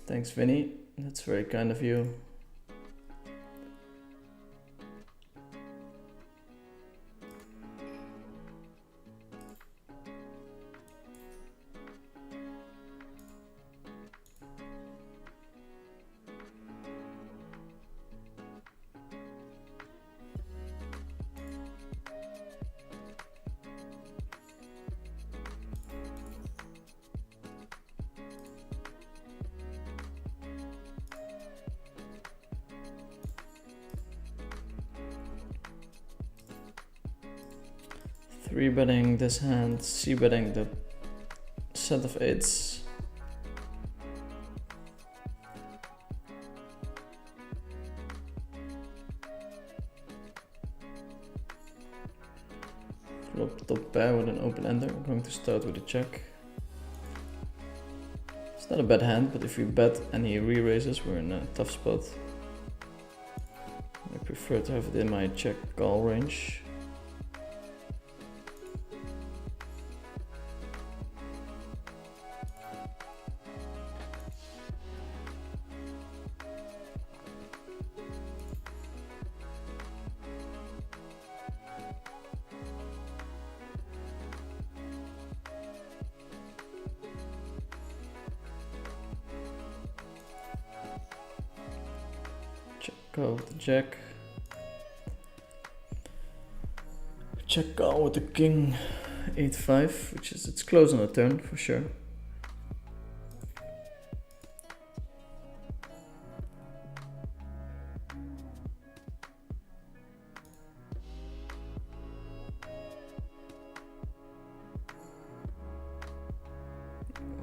Thanks, Vinny. That's very kind of you. Three betting this hand, C betting the set of eights. Flop top pair with an open ender. I'm going to start with a check. It's not a bad hand, but if we bet and he re-raises, we're in a tough spot. I prefer to have it in my check call range. Call with the jack. Check call with the king 8-5, which is it's close on the turn for sure.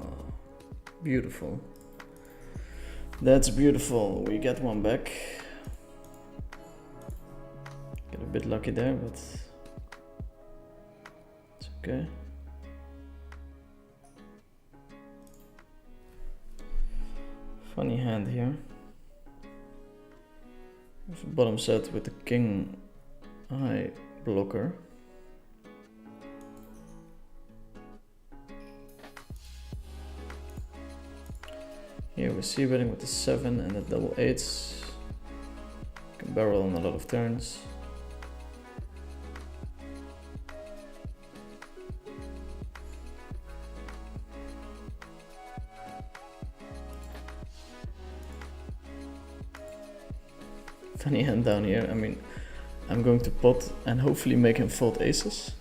Oh, beautiful. That's beautiful. We get one back. Get a bit lucky there, but it's okay. Funny hand here. We have a bottom set with the king high blocker. Here we see betting with the 7 and the double 8s. Can barrel on a lot of turns. Funny hand down here. I mean, I'm going to pot and hopefully make him fold aces.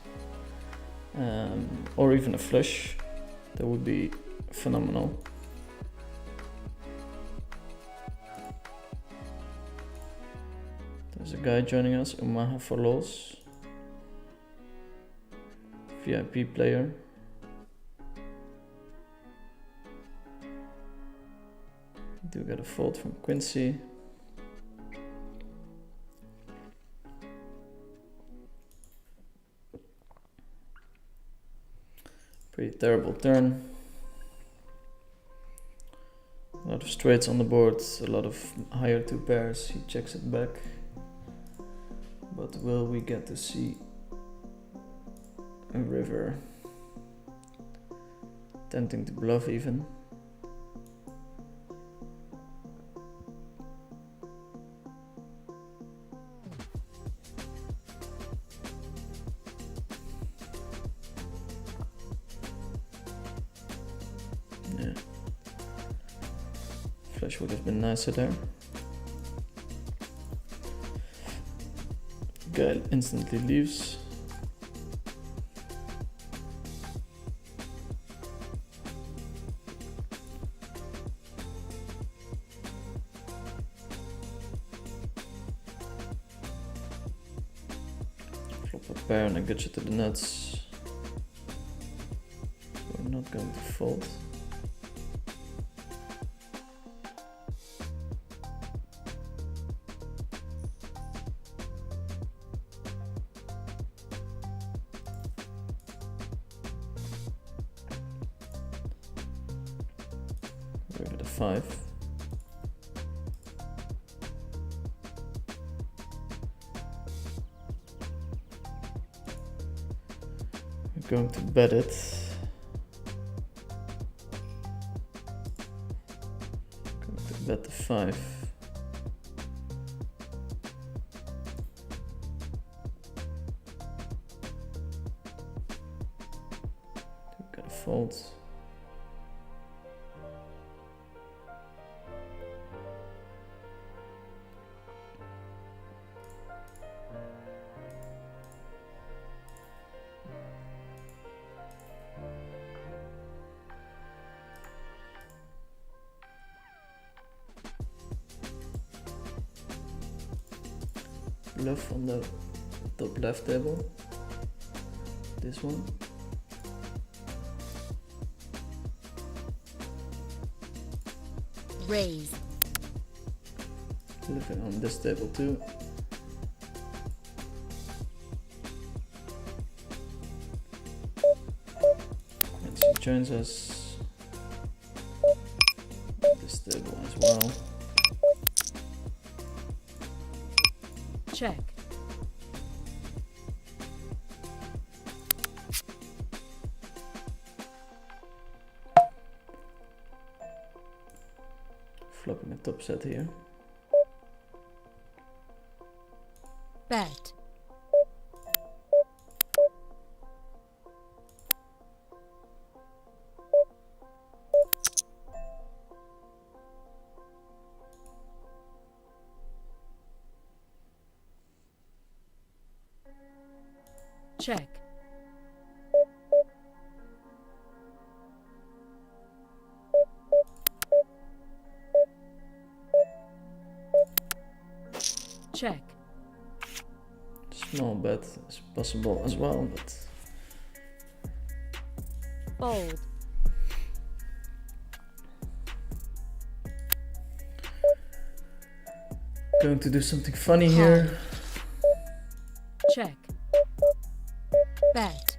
Or even a flush. That would be phenomenal. There's a guy joining us, Umaha for lols. VIP player. Do get a fold from Quincy. Pretty terrible turn. A lot of straights on the board, a lot of higher two pairs. He checks it back. But will we get to see a river? Tempting to bluff even. Yeah. Flush would have been nicer there. Guy instantly leaves. Flop a pair and I get you to the nuts. We're not going to fold. We're at a 5. We're going to bet it. to bet the 5. Gotta fold. Bluff on the top left table. This one. Raise. Bluffing on this table too. Quincy joins us. This table as well. Check. Flopping a top set here. Bet. Check. Check. Small bet is possible as well, but Fold. going to do something funny here. Check. Bet.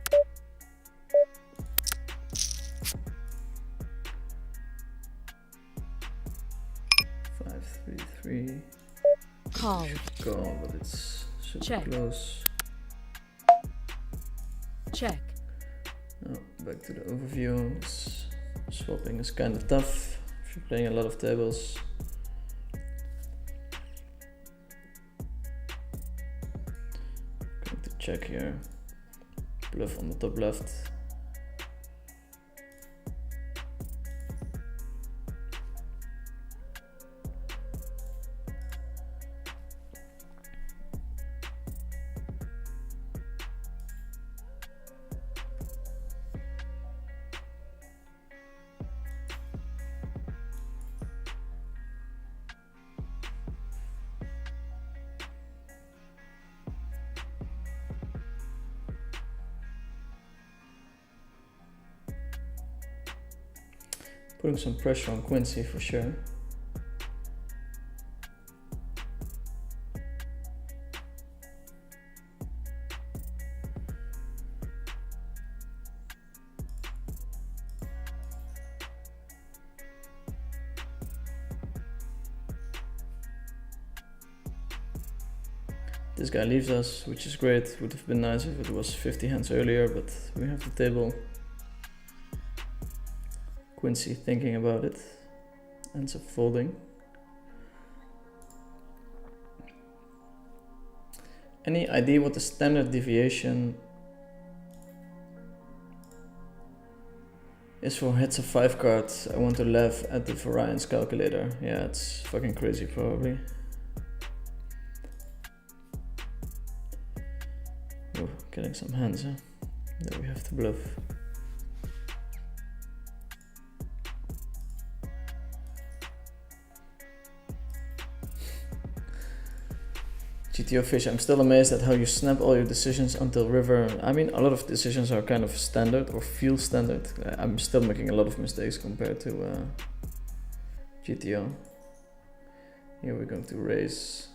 Five, 3, 3. Call. Call, but it's super Check. close. Check. Oh, back to the overview. Swapping is kind of tough if you're playing a lot of tables. Going to check here. Bluff on the top left. Putting some pressure on Quincy for sure. This guy leaves us, which is great. Would have been nice if it was 50 hands earlier, but we have the table. Quincy thinking about it, ends up folding. Any idea what the standard deviation is for heads of 5 cards? I want to laugh at the Variance calculator. Yeah, it's fucking crazy probably. Oh, getting some hands, huh? There we have to bluff. GTO Fish, I'm still amazed at how you snap all your decisions until river. I mean, a lot of decisions are kind of standard or feel standard. I'm still making a lot of mistakes compared to GTO. Here we're going to raise.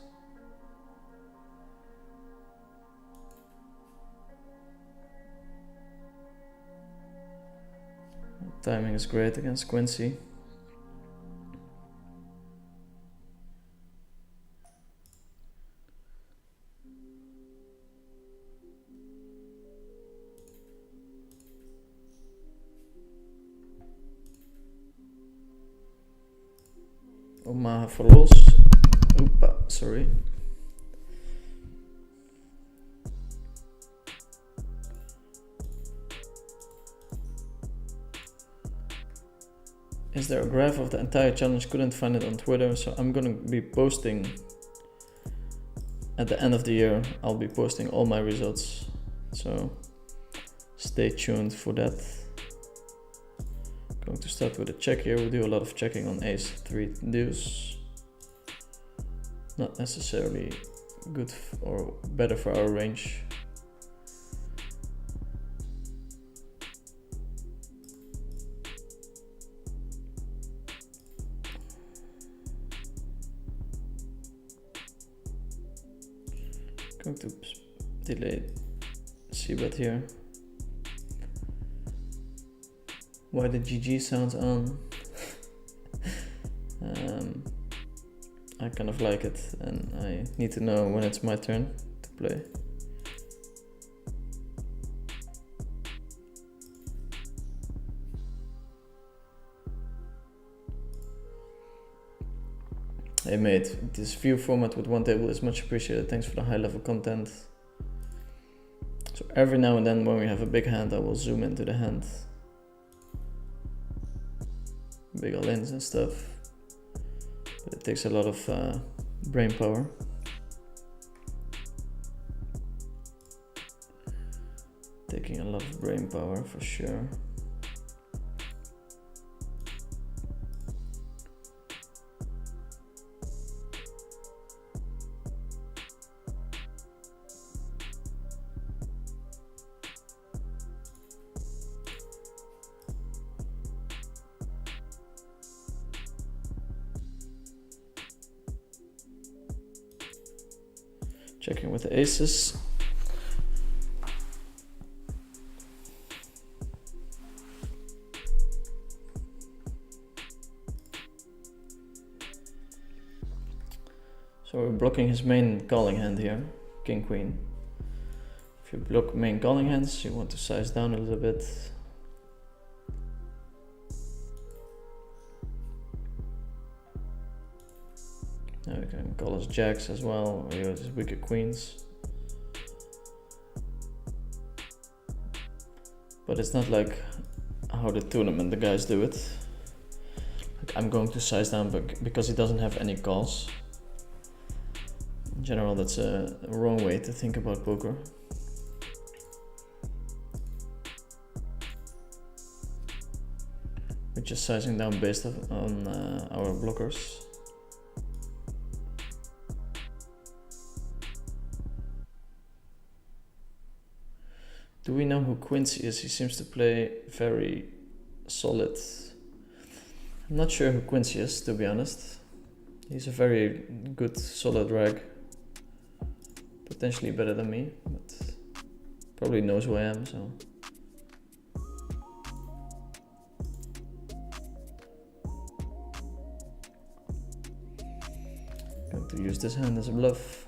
Timing is great against Quincy. Omaha for los. Oopa, sorry. Is there a graph of the entire challenge? Couldn't find it on Twitter, so I'm gonna be posting at the end of the year. I'll be posting all my results, so stay tuned for that. Going to start with a check here. We do a lot of checking on ace 3 deuce. Not necessarily good or better for our range. Going to delay c-bet here. Why the GG sounds on? I kind of like it, and I need to know when it's my turn to play. Hey mate, this view format with one table is much appreciated. Thanks for the high level content. So every now and then when we have a big hand, I will zoom into the hand. Big all-ins and stuff. But it takes a lot of brain power. Taking a lot of brain power for sure. Checking with the aces. So we're blocking his main calling hand here, king queen. If you block main calling hands, you want to size down a little bit. Now we can call us jacks as well, or use weaker queens. But it's not like how the tournament the guys do it. Like I'm going to size down because he doesn't have any calls. In general, that's a wrong way to think about poker. We're just sizing down based on our blockers. Do we know who Quincy is? He seems to play very solid. I'm not sure who Quincy is, to be honest. He's a very good, solid rag. Potentially better than me, but probably knows who I am, so. Going to use this hand as a bluff.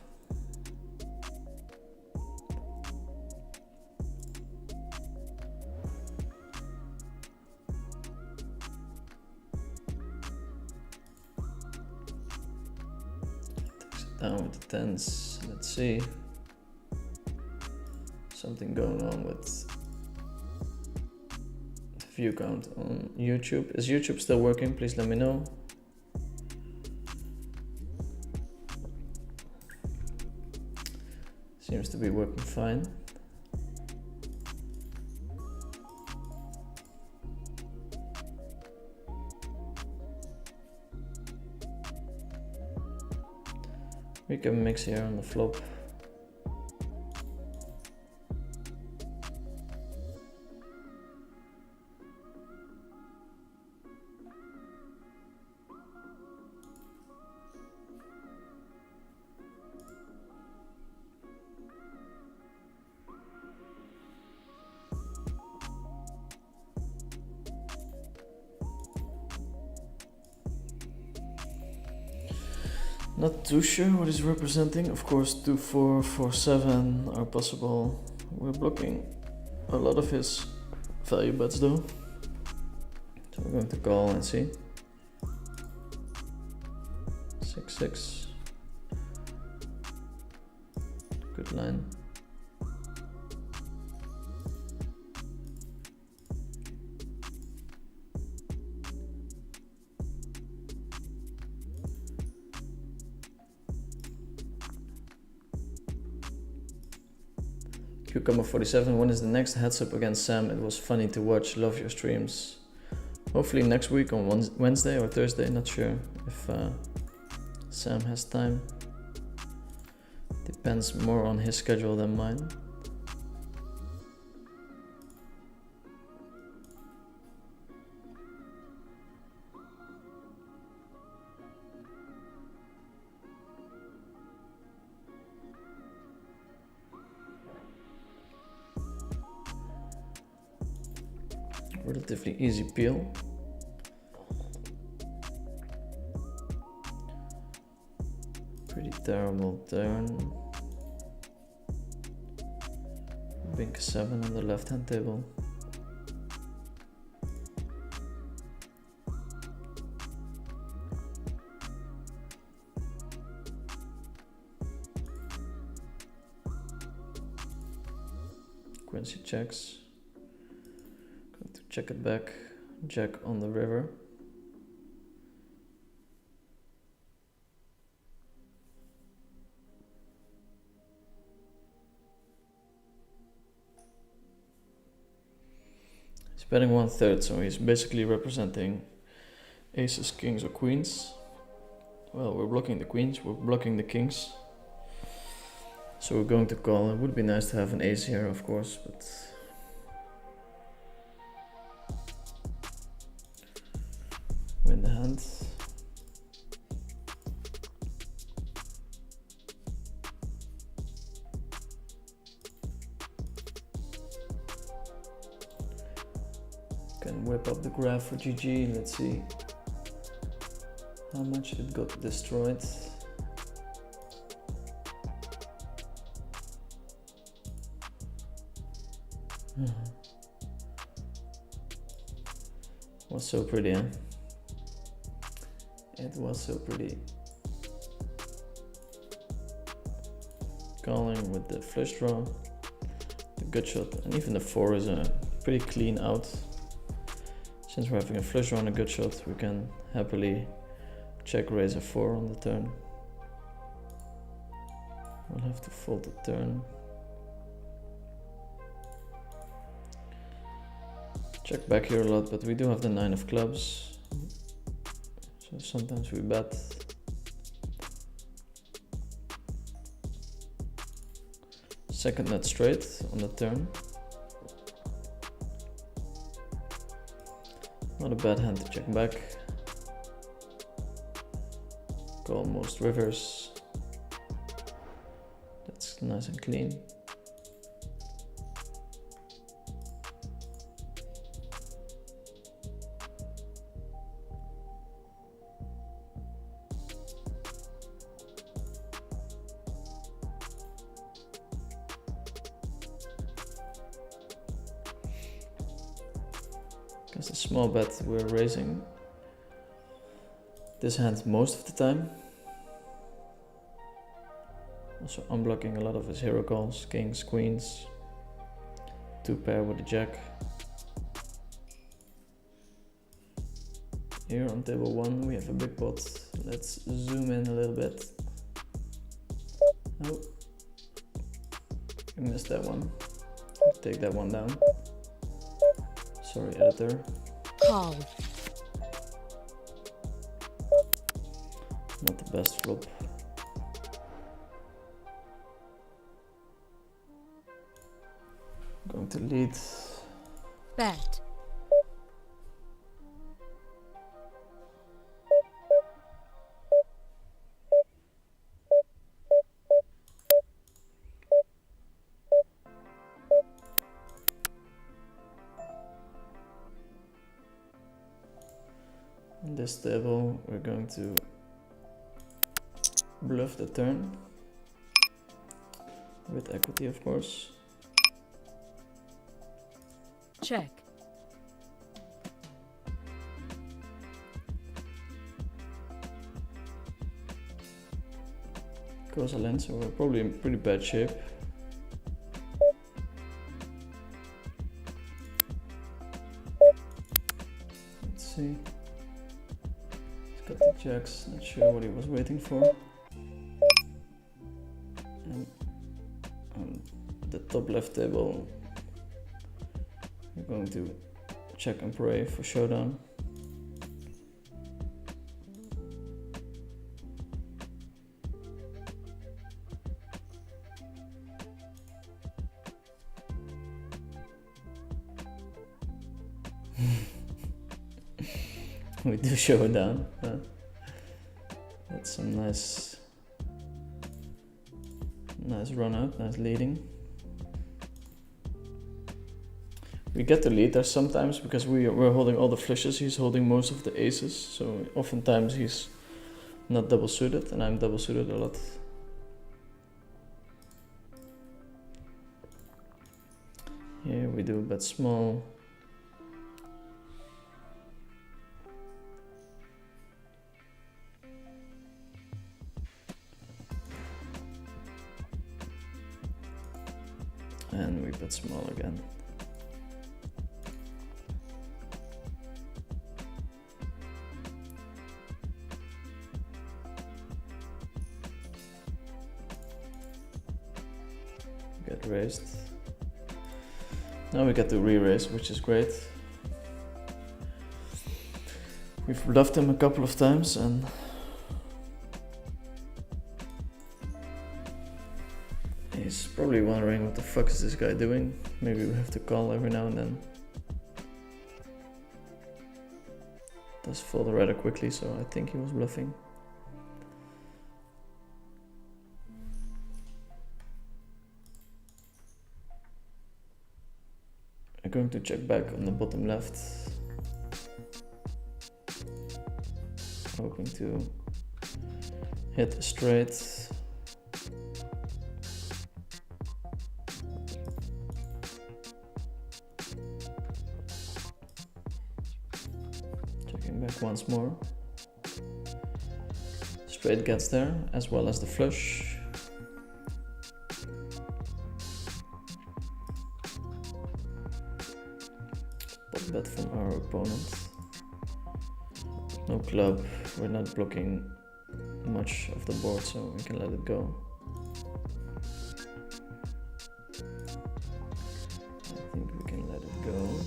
Down with the tens, let's see. Something going on with the view count on YouTube. Is YouTube still working? Please let me know. Seems to be working fine. We can mix here on the flop. Not too sure what he's representing. Of course, 2-4, 4-7 are possible. We're blocking a lot of his value bets though. So we're going to call and see. 6-6. Good line. Cucumber 47, when is the next heads up against Sam? It was funny to watch, love your streams. Hopefully next week on Wednesday or Thursday, not sure if Sam has time. Depends more on his schedule than mine. Relatively easy peel. Pretty terrible turn. Bink 7 on the left hand table. Quincy checks. Going to check it back. Jack on the river. He's betting 1/3, so he's basically representing aces, kings, or queens. Well, we're blocking the queens, we're blocking the kings. So we're going to call. It would be nice to have an ace here, of course, but win the hand. Can whip up the graph for GG. Let's see how much it got destroyed. Was so pretty, huh? It was so pretty. Calling with the flush draw, the good shot, and even the 4 is a pretty clean out. Since we're having a flush draw and a good shot, we can happily check raise a 4 on the turn. We'll have to fold the turn. Check back here a lot, but we do have the 9 of clubs. So sometimes we bet. Second net straight on the turn. Not a bad hand to check back. Call most rivers. That's nice and clean. Because the small bet we're raising this hand most of the time. Also unblocking a lot of his hero calls, kings, queens. 2 pair with a jack. Here on table 1 we have a big pot. Let's zoom in a little bit. Oh, we missed that one. Take that one down. Sorry, editor. Call. Not the best flop. Going to lead. Bet. On this table, we're going to bluff the turn with equity, of course. Check. goes all in, so we're probably in pretty bad shape. Let's see. He's got the jacks, not sure what he was waiting for. And on the top left table, we're going to check and pray for showdown. We do showdown. That's some nice run out, nice leading. We get the lead there sometimes because we're holding all the flushes, he's holding most of the aces, so oftentimes he's not double suited and I'm double suited a lot. Here we do a bet small. And we bet small again. Get raised. Now we get to re-raise, which is great. We've bluffed him a couple of times and he's probably wondering what the fuck is this guy doing. Maybe we have to call every now and then. Does fold rather quickly, so I think he was bluffing. I'm going to check back on the bottom left. Hoping to hit a straight. Checking back once more. Straight gets there, as well as the flush. Bet from our opponent. No club, we're not blocking much of the board, so we can let it go. I think we can let it go.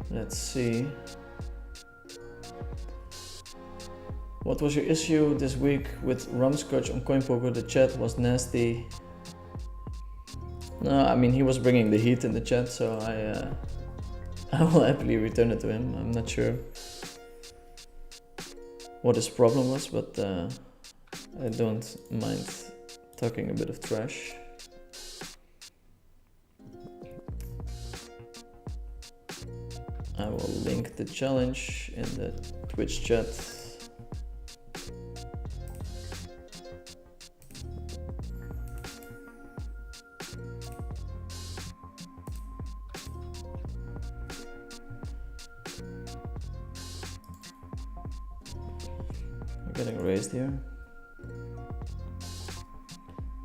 Let's see. What was your issue this week with rumscotch on CoinPoker? The chat was nasty. No, I mean he was bringing the heat in the chat, so I will happily return it to him. I'm not sure what his problem was, but I don't mind talking a bit of trash. I will link the challenge in the Twitch chat. We're getting raised here.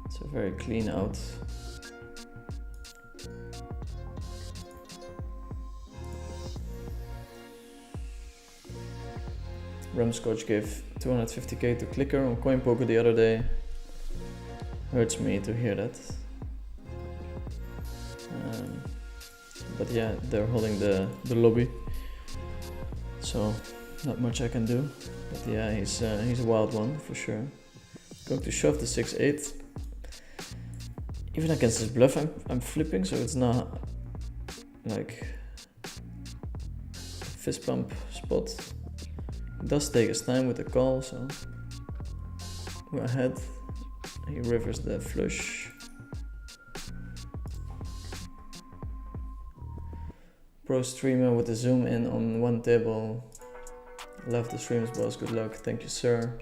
It's a very clean out. Rumscotch gave 250k to Clicker on CoinPoker the other day. Hurts me to hear that. But yeah, they're holding the lobby, so not much I can do. But yeah, he's a wild one for sure. Going to shove the 6-8. Even against his bluff, I'm flipping, so it's not like fist pump spot. It does take his time with the call, so we're ahead. He rivers the flush. pro streamer with a zoom in on one table. Love the streams, boss. Good luck. Thank you, sir.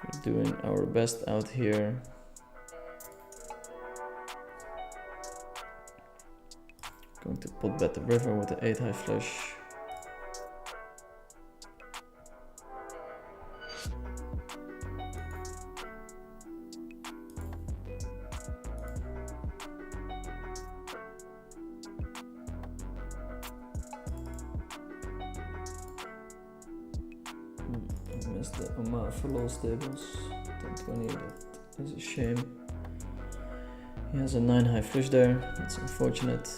We're doing our best out here. Going to pot bet the river with the 8 high flush. I missed the Omar for low stables. 1020, that is a shame. He has a 9 high flush there, that's unfortunate.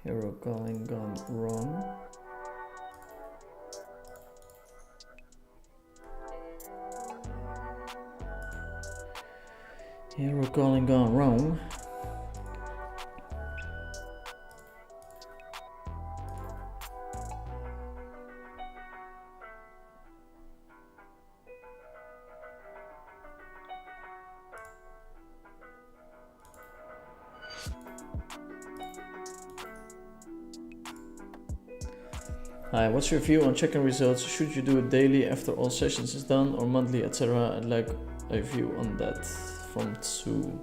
Hero calling gone wrong. Hero calling gone wrong. Hi, what's your view on checking results? Should you do it daily after all sessions is done or monthly, etc.? I'd like a view on that from Tsu.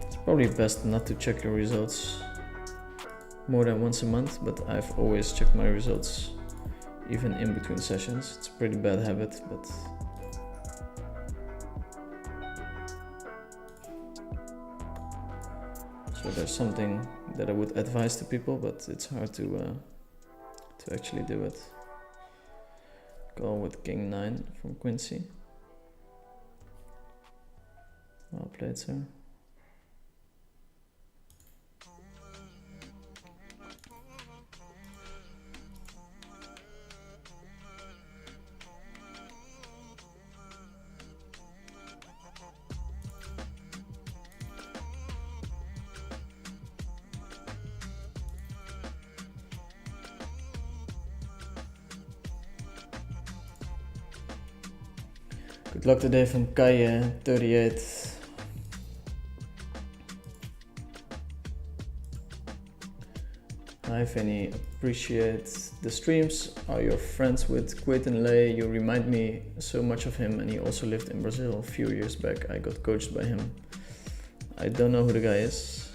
It's probably best not to check your results more than once a month, but I've always checked my results even in between sessions. It's a pretty bad habit, but so there's something that I would advise to people, but it's hard to actually do it. Go with King 9 from Quincy. Well played, sir. Good luck today from Kaye 38. Hi Vinny, appreciate the streams. Are your friends with Quayton Lay? You remind me so much of him, and he also lived in Brazil a few years back. I got coached by him. I don't know who the guy is.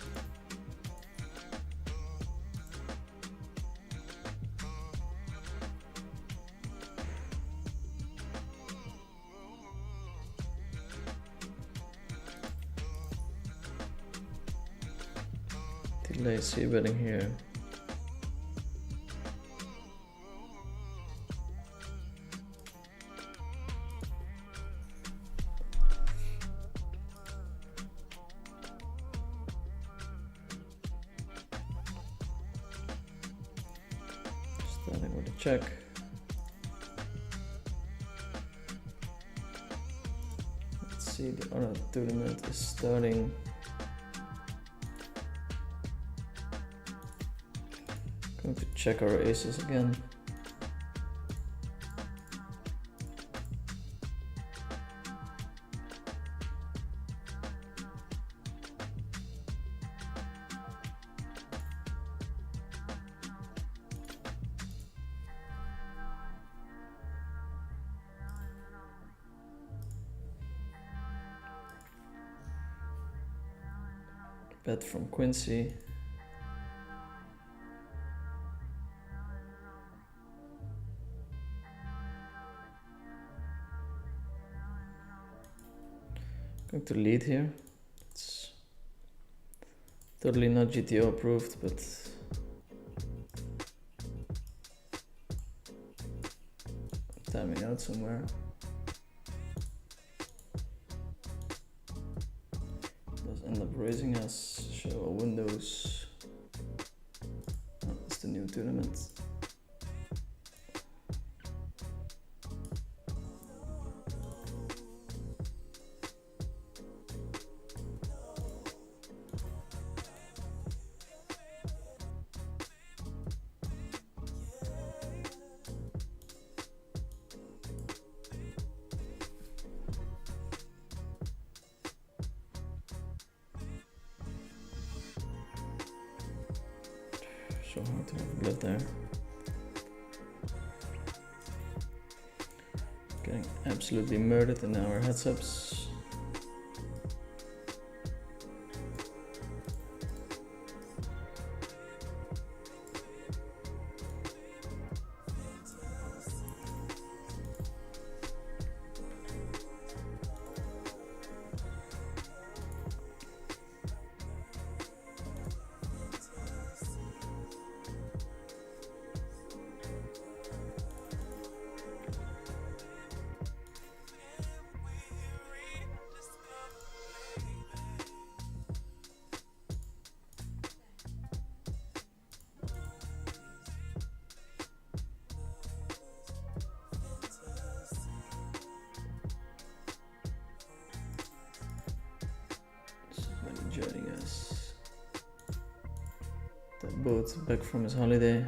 Delay C betting here. Starting with a check. Let's see, the other tournament is starting. Going to check our aces again. Bet from Quincy. Going to lead here. It's totally not GTO approved, but timing out somewhere. Does end up raising us. Show windows. Oh, it's the new tournament. So hard to have blood there. Getting absolutely murdered in our heads-ups. Joining us. The boat back from his holiday.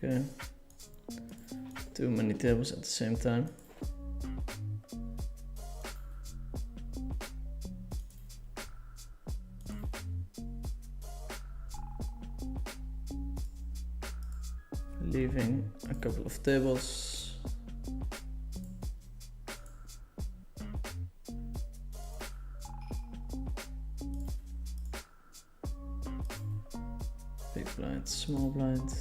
Okay. Too many tables at the same time. Leaving a couple of tables. Big blind, small blind.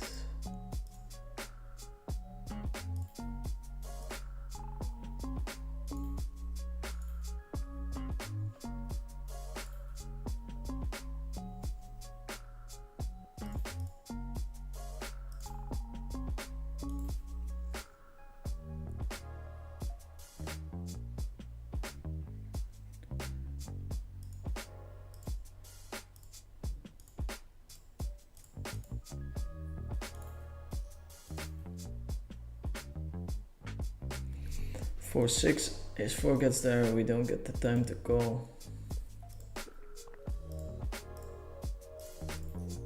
Four six, ace four gets there, we don't get the time to call.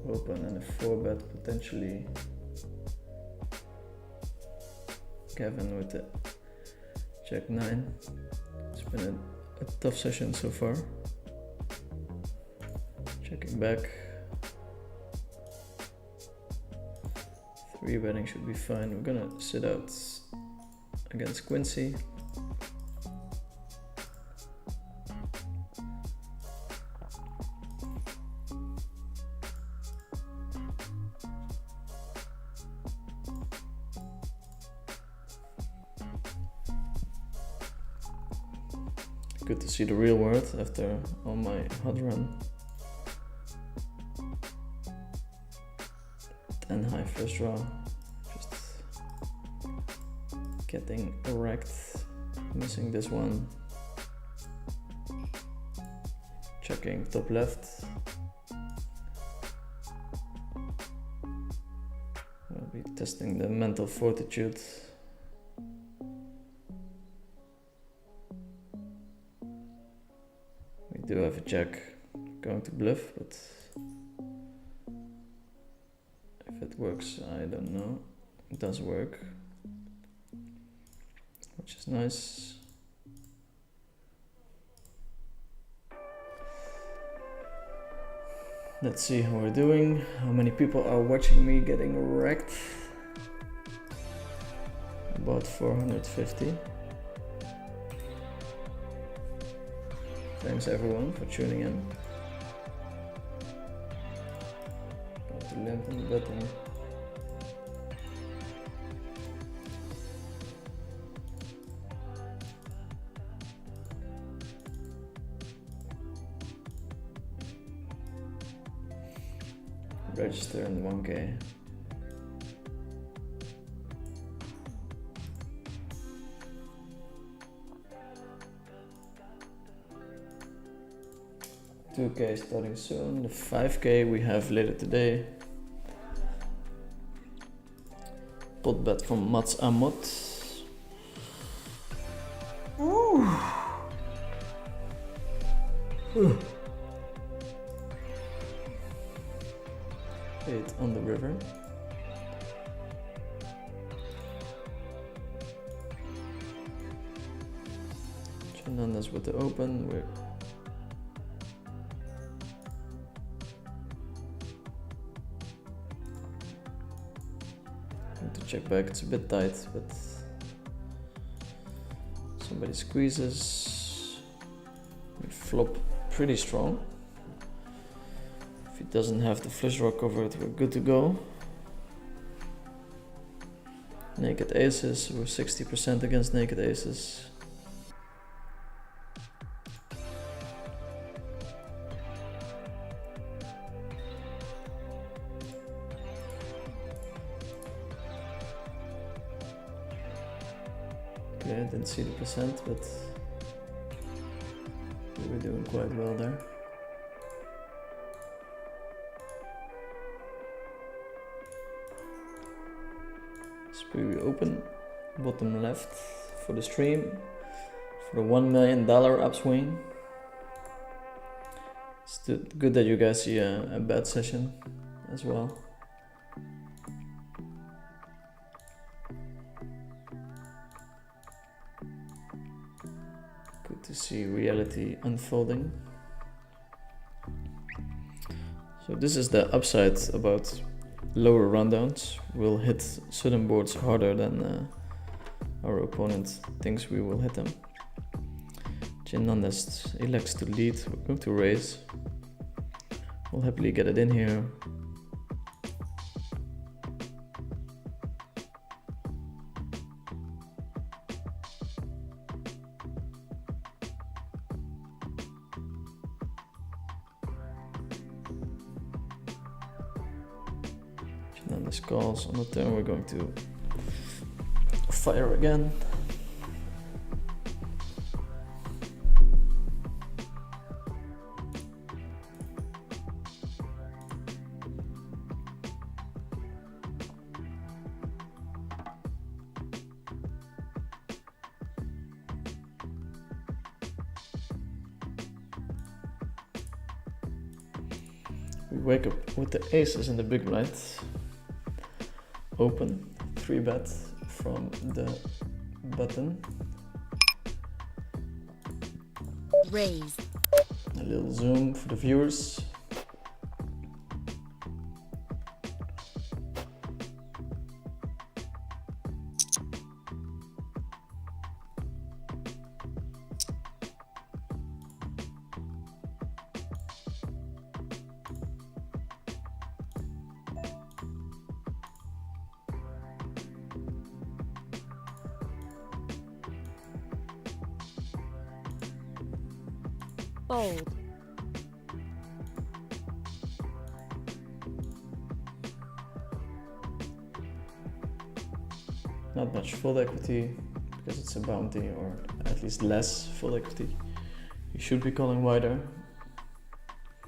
Open and a four bet potentially. Kevin with the jack nine. It's been a tough session so far. Checking back. Three betting should be fine. We're gonna sit out against Quincy. Good to see the real world after all my hot run. 10 high first draw. Just getting wrecked. Missing this one. Checking top left. I'll be testing the mental fortitude. We do have a jack going to bluff, but if it works, I don't know. It does work, which is nice. Let's see how we're doing. How many people are watching me getting wrecked? About 450. Thanks everyone for tuning in. Got the lamp on the button. register in 1K. $2K starting soon. The 5K we have later today. Pot bet from Mats Amot. Ooh. 8 on the river. Fernandez with the open. We're going to check back. It's a bit tight, but somebody squeezes. We flop pretty strong. If he doesn't have the flush draw covered, we're good to go. Naked aces, we're 60% against naked aces. Okay, I didn't see the percent, but we were doing quite well there. We open bottom left for the stream for the $1 million upswing. It's good that you guys see a bad session as well. Good to see reality unfolding. So this is the upside about lower rundowns. We'll hit certain boards harder than our opponent thinks we will hit them. Fernandez elects to lead. We're going to raise. We'll happily get it in here. Fernandez calls. On the turn we're going to fire again. We wake up with the aces in the big blind. Open, 3-bet from the button. Raise. A little zoom for the viewers. Fold. Not much full equity because it's a bounty, or at least less full equity. You should be calling wider.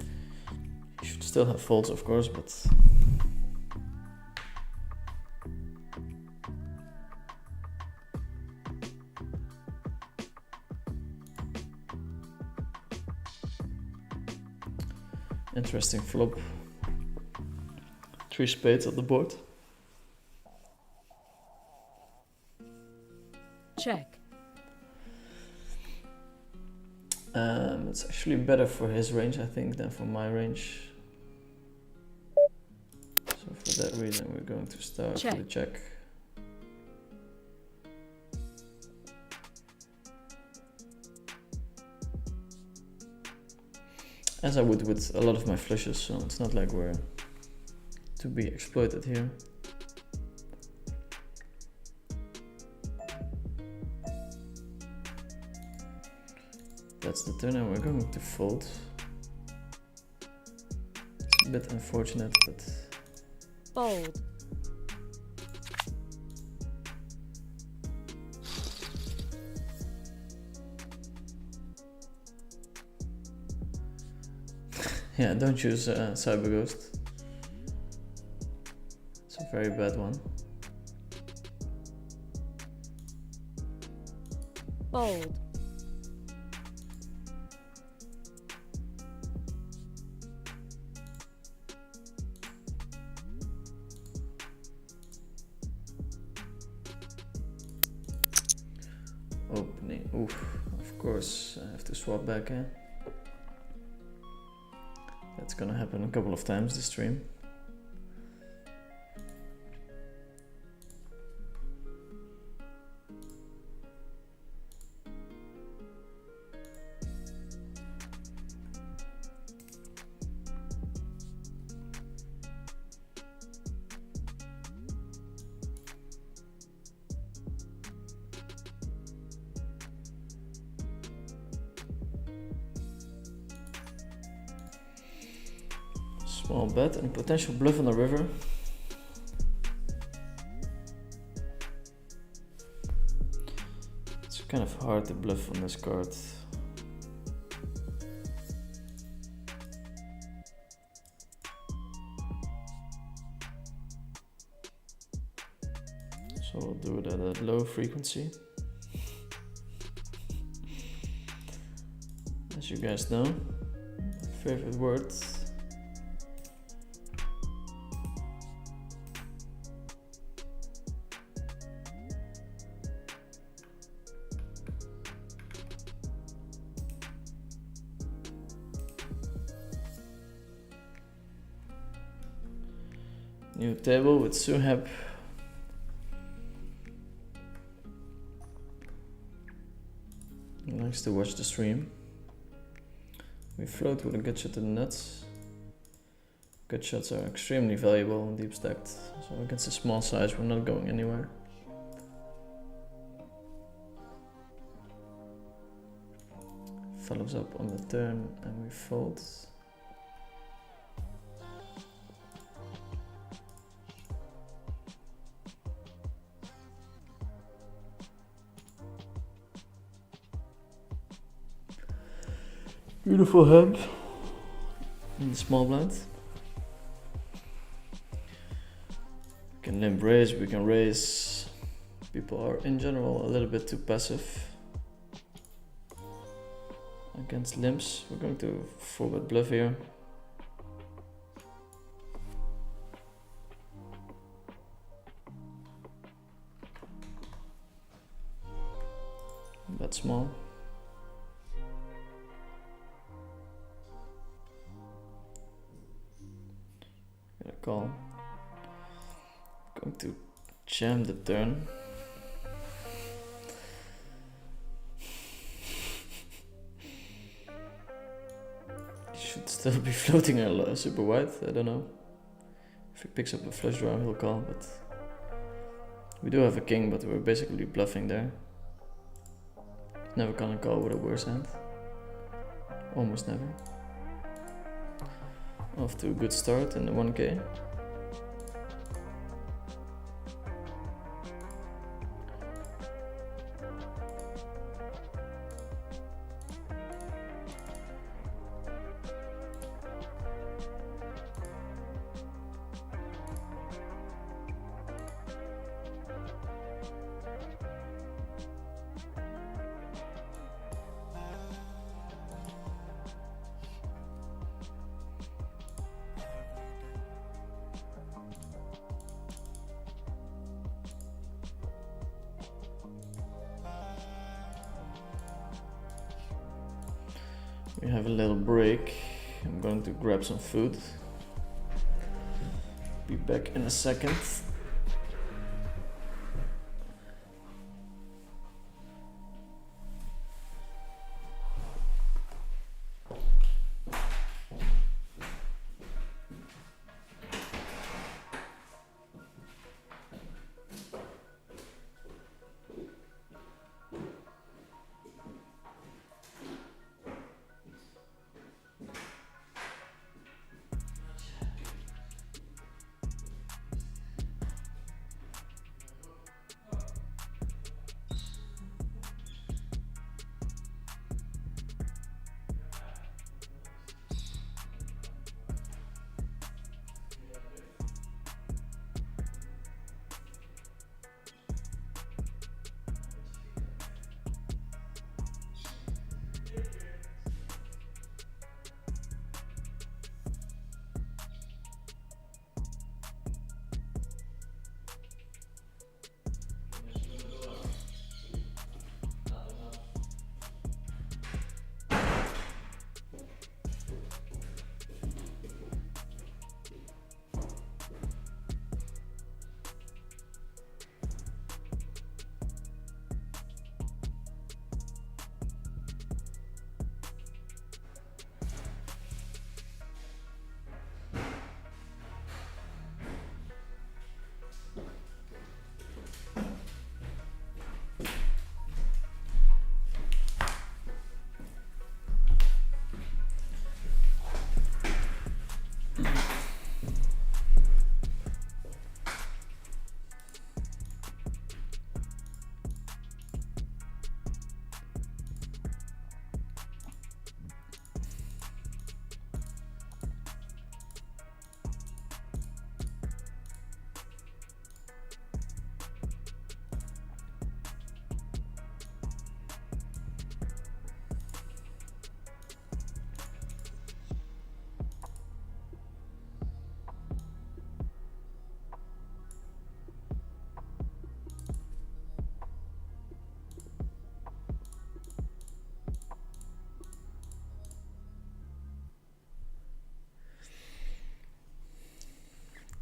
You should still have folds, of course, but interesting flop. 3 spades on the board. Check. It's actually better for his range, I think, than for my range. So for that reason, we're going to start with a check. As I would with a lot of my flushes, so it's not like we're to be exploited here. That's the turn, and we're going to fold. It's a bit unfortunate, but Fold. yeah, don't choose Cyber Ghost. It's a very bad one. Fold. Opening. Oof. Of course, I have to swap back. That's gonna happen a couple of times this stream. Small bet and potential bluff on the river. It's kind of hard to bluff on this card. So we'll do it at a low frequency. As you guys know, my favorite words. New table with Suheb. He likes to watch the stream. We float with a good shot to the nuts. Good shots are extremely valuable in deep stacked, so against a small size we're not going anywhere. Follows up on the turn and we fold. Beautiful hand in the small blind. We can limp raise, we can raise. People are in general a little bit too passive against limps. We're going to forward bluff here. Bet small. Call. Going to jam the turn. He should still be floating a super wide, I don't know. If he picks up a flush draw he'll call, but we do have a king, but we're basically bluffing there. Never gonna call with a worse hand. Almost never. Off to a good start in the 1K. We have a little break. I'm going to grab some food. Be back in a second.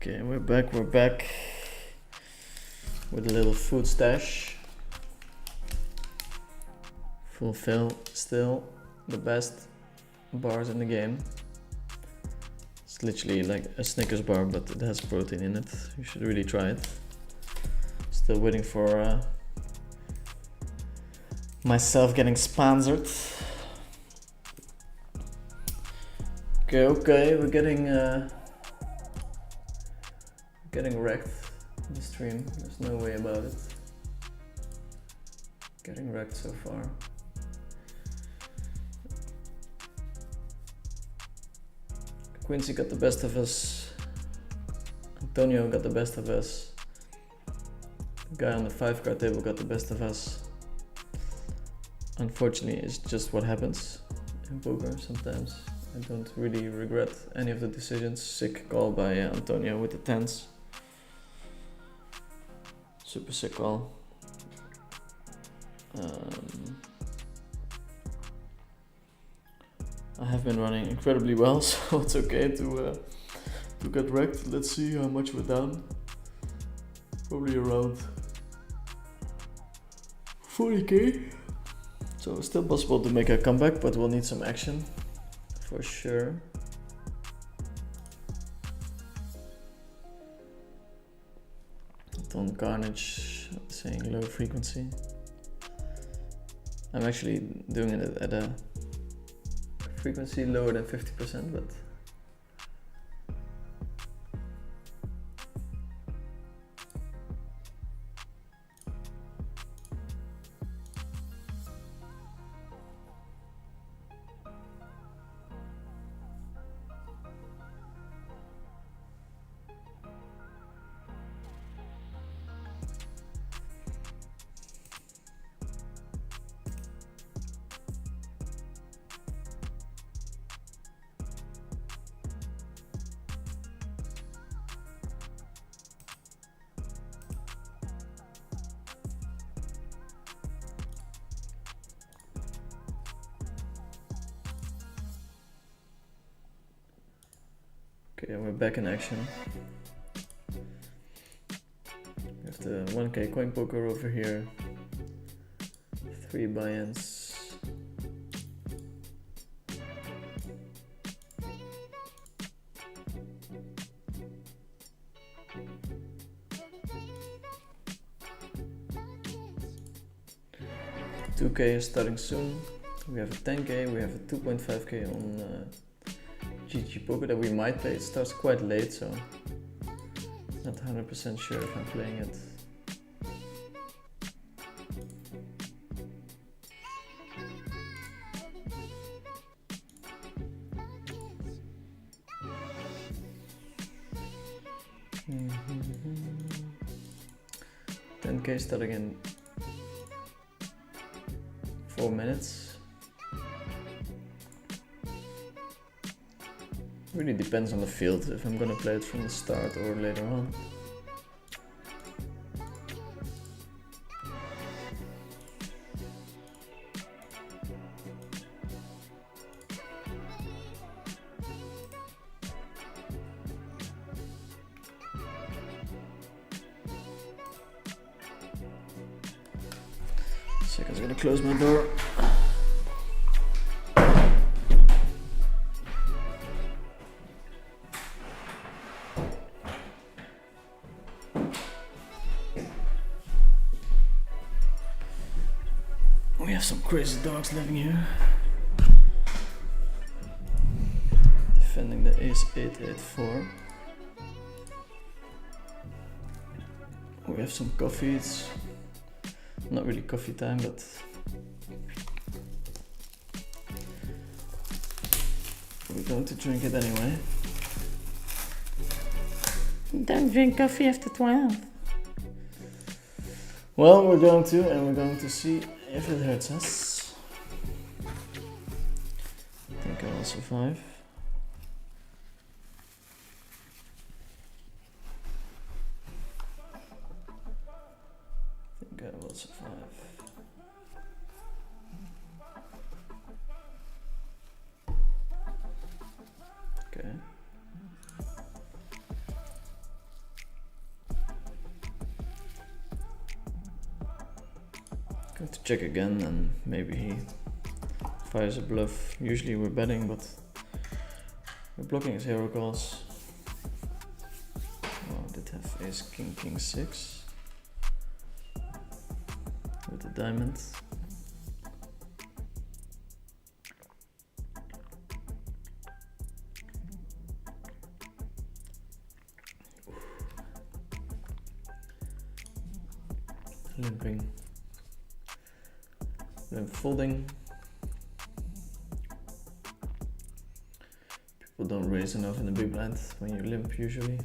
Okay, we're back with a little food stash. Fulfill still the best bars in the game. It's literally like a Snickers bar, but it has protein in it. You should really try it. Still waiting for myself getting sponsored. Okay, we're getting wrecked in the stream. There's no way about it. Getting wrecked so far. Quincy got the best of us. Antonio got the best of us. The guy on the 5 card table got the best of us. Unfortunately, it's just what happens in poker sometimes. I don't really regret any of the decisions. Sick call by Antonio with the 10s. Super sick call. I have been running incredibly well, so it's okay to get wrecked. Let's see how much we're down. Probably around 40k. So it's still possible to make a comeback, but we'll need some action for sure. Don Carnage saying low frequency. I'm actually doing it at a frequency lower than 50%, but okay, we're back in action. We have the 1k coin poker over here. 3 buy-ins. $2k is starting soon. We have a 10k, we have a 2.5k on GG Poker that we might play. It starts quite late, so not 100% sure if I'm playing it. Mm-hmm. 10k starting in 4 minutes. Really depends on the field if I'm gonna play it from the start or later on. Second's gonna close my door. We have some crazy dogs living here. Defending the ace 8-8-4. We have some coffee. It's not really coffee time, but we're going to drink it anyway. Don't drink coffee after 12. Well, we're going to, and we're going to see if it hurts us. I think I will survive. I think I will survive. Okay. Going to check again and maybe he fires a bluff. Usually we're betting, but we're blocking his hero calls. Oh, did have ace king king 6 with the diamond. Limping. Then folding. People don't raise enough in the big blind when you limp usually.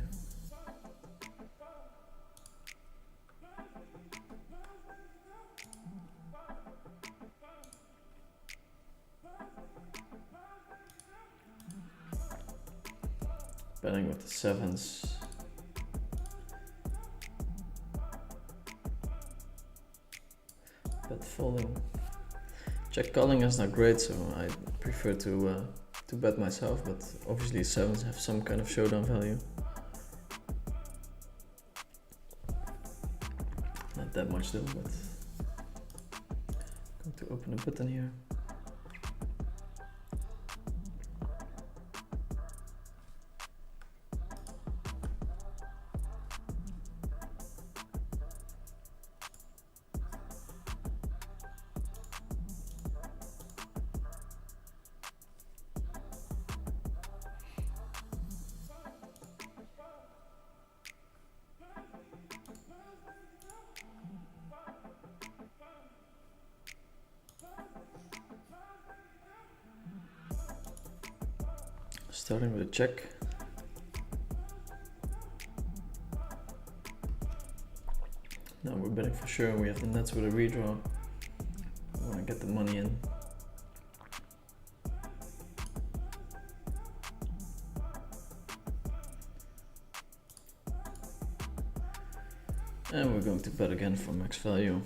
Betting with the sevens. Bet folding. Check calling is not great, so I prefer to bet myself, but obviously sevens have some kind of showdown value. Not that much though, but I'm going to open a button here. Starting with a check. Now we're betting for sure. We have the nuts with a redraw. We want to get the money in. And we're going to bet again for max value.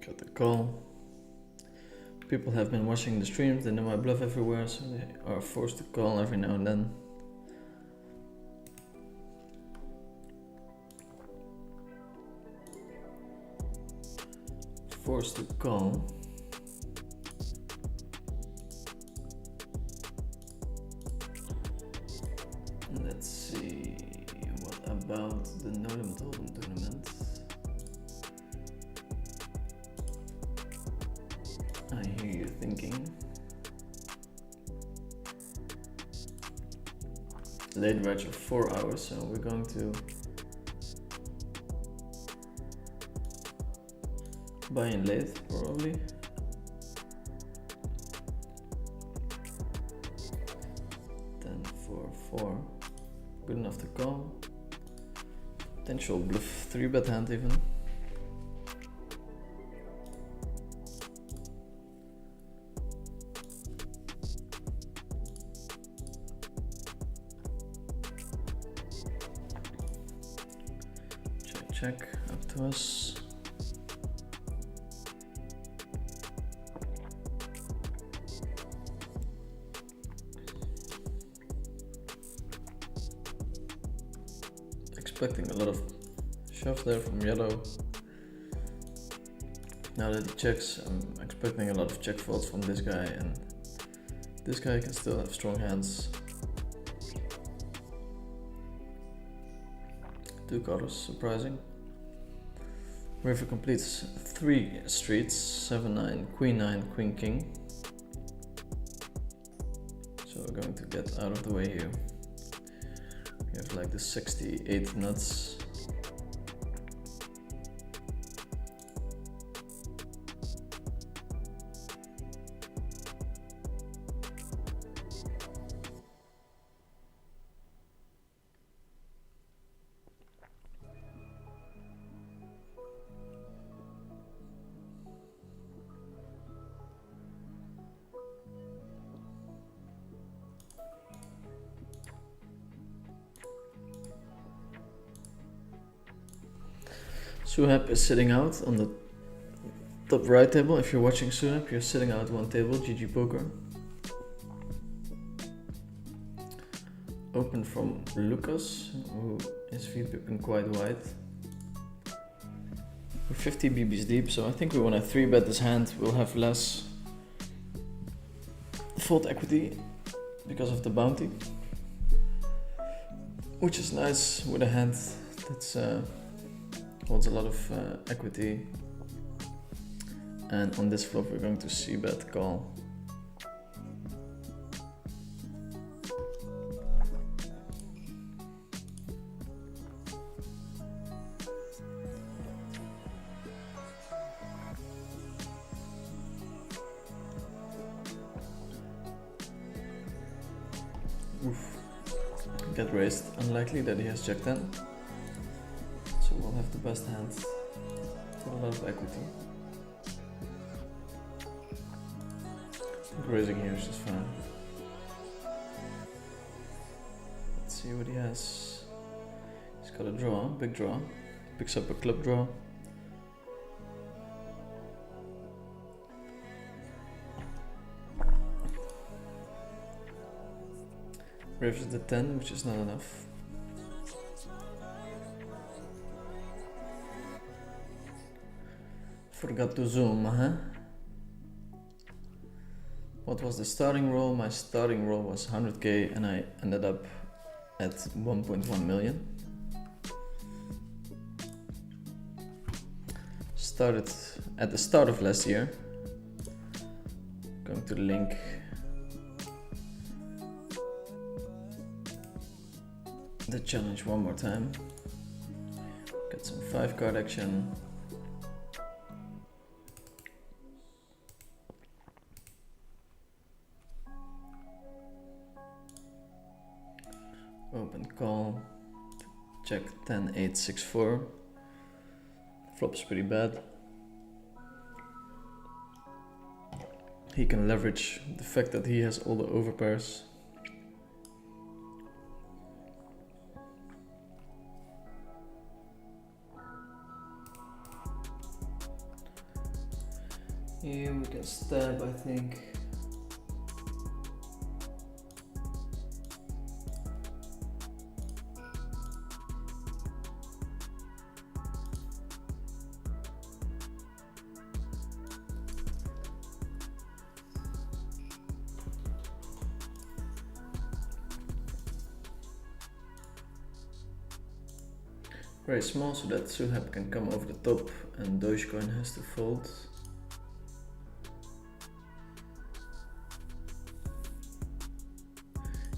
Got the call. People have been watching the streams, they know I bluff everywhere, so they are forced to call every now and then. Forced to call. Let's see, what about the no limit hold'em tournament? I hear you thinking. Late reg of 4 hours, so we're going to buy in late, probably. Then 4-4. Good enough to call. Potential bluff 3-bet hand even. Check, up to us. Expecting a lot of shoves there from yellow. Now that he checks, I'm expecting a lot of check folds from this guy, and this guy can still have strong hands. Two colors, surprising. River completes 3 streets, 7-9, Queen-9, Queen-King. So we're going to get out of the way here. We have like the 68 nuts. Suhab is sitting out on the top right table. If you're watching Suhab, you're sitting out one table, GG Poker. open from Lucas, who is VPIPing quite wide. We're 50 BBs deep, so I think we want to 3-bet this hand. We'll have less fold equity because of the bounty, which is nice with a hand that's holds a lot of equity. And on this flop we're going to c-bet call. Oof. Get raised. Unlikely that he has Jack 10. So we'll have the best hand with a lot of equity. I think raising here is just fine. Let's see what he has. He's got a draw, big draw. Picks up a club draw. Rivers the 10, which is not enough. Forgot to zoom, huh? What was the starting roll? My starting roll was 100k and I ended up at 1.1 million. Started at the start of last year. Going to the link. The challenge one more time. Get some 5-card action. Open call. Check 10, 8, 6, 4. Flop's pretty bad. He can leverage the fact that he has all the overpairs. Here we can stab, I think. Very small so that Suhab can come over the top and Dogecoin has to fold.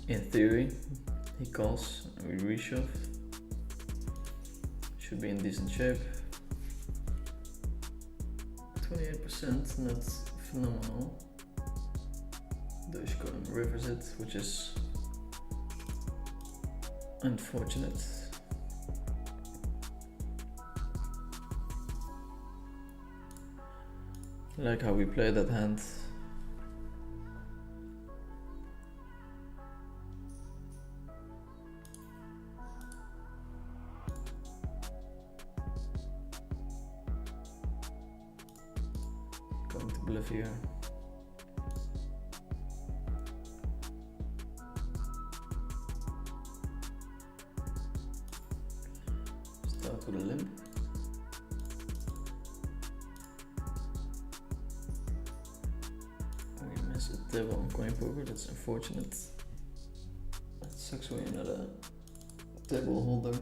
In theory, he calls and we reshove. Should be in decent shape. 28%, not phenomenal. Dogecoin rivers it, which is unfortunate. I like how we play that hand. Going to bluff here. Start with a limp. We miss a table on coin poker, that's unfortunate. That sucks when you're not a table holder.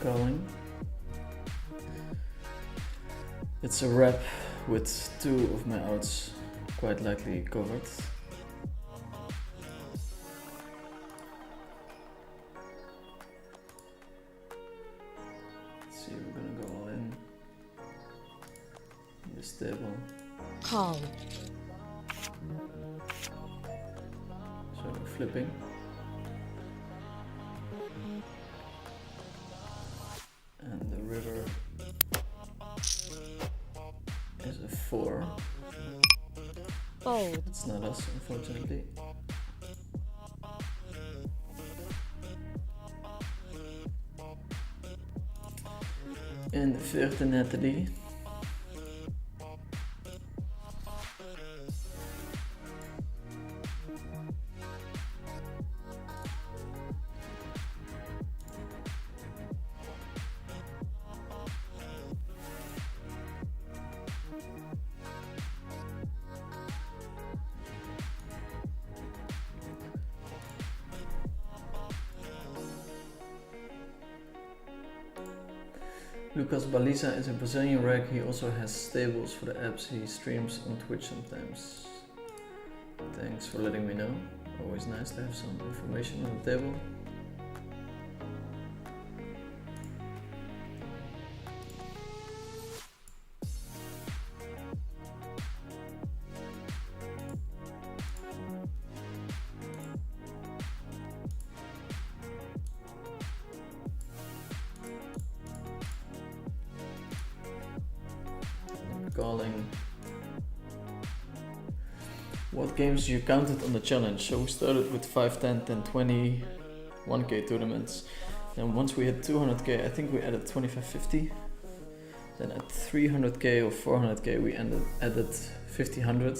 calling. It's a wrap with 2 of my outs quite likely covered. Let's see, we're gonna go all in this table. Call. So we're flipping. And the river is a 4. Fold. It's not us, unfortunately. En 14 Natalie. Lucas Baliza is a Brazilian reg. He also has stables for the apps. He streams on Twitch sometimes. Thanks for letting me know. Always nice to have some information on the table. Calling. What games you counted on the challenge? So we started with 5, 10, 10, 20, 1k tournaments. And once we hit 200k, I think we added 25, 50. Then at 300k or 400k, we added 50, 100.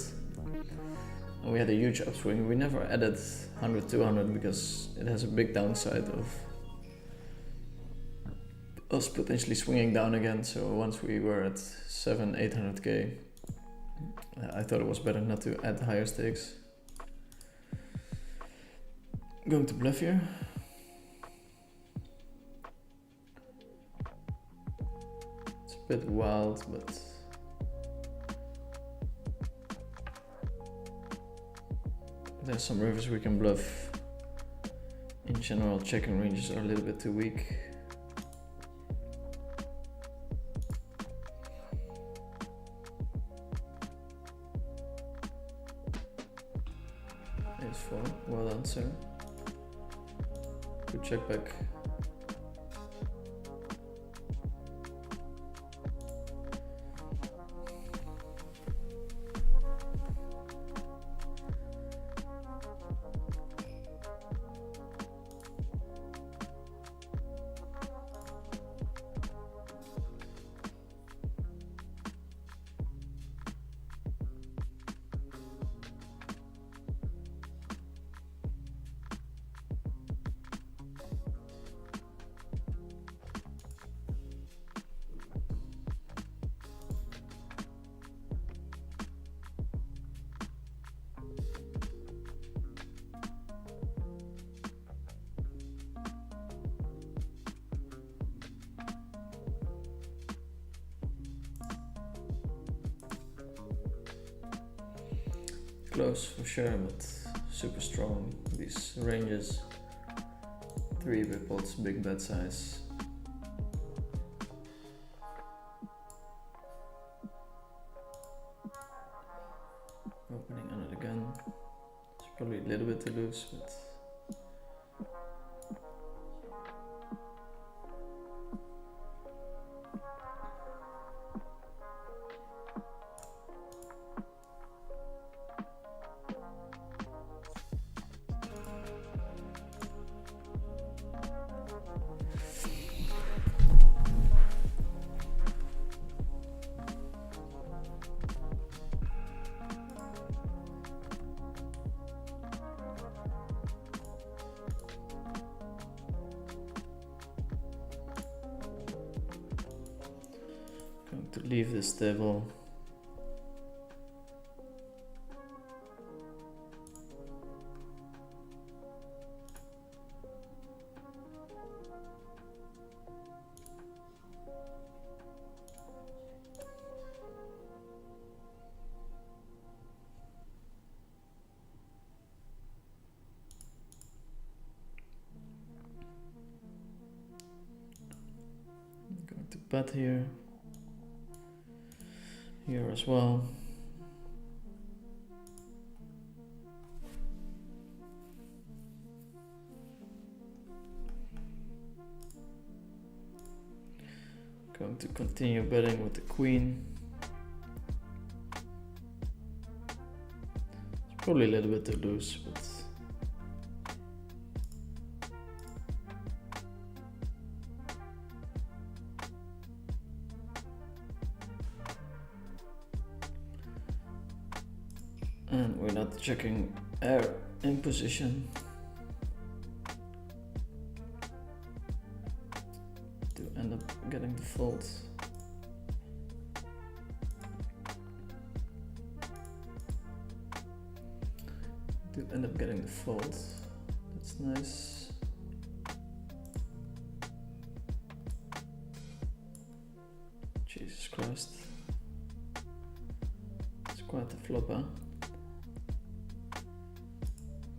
And we had a huge upswing. We never added 100, 200 because it has a big downside of us potentially swinging down again. So once we were at 700, 800k, I thought it was better not to add higher stakes. Going to bluff here. It's a bit wild, but there's some rivers we can bluff. In general, checking ranges are a little bit too weak. Ace 4, well done, sir. Good check back. Close for sure, but super strong. These ranges, 3 big pots, big bet size. Opening under the gun. It's probably a little bit too loose, but going to leave this table. bet here. Here as well. Going to continue betting with the queen. It's probably a little bit too loose, but and we're not checking air in position. To end up getting the fold. To end up getting the fold. That's nice. Jesus Christ. It's quite a flop, huh?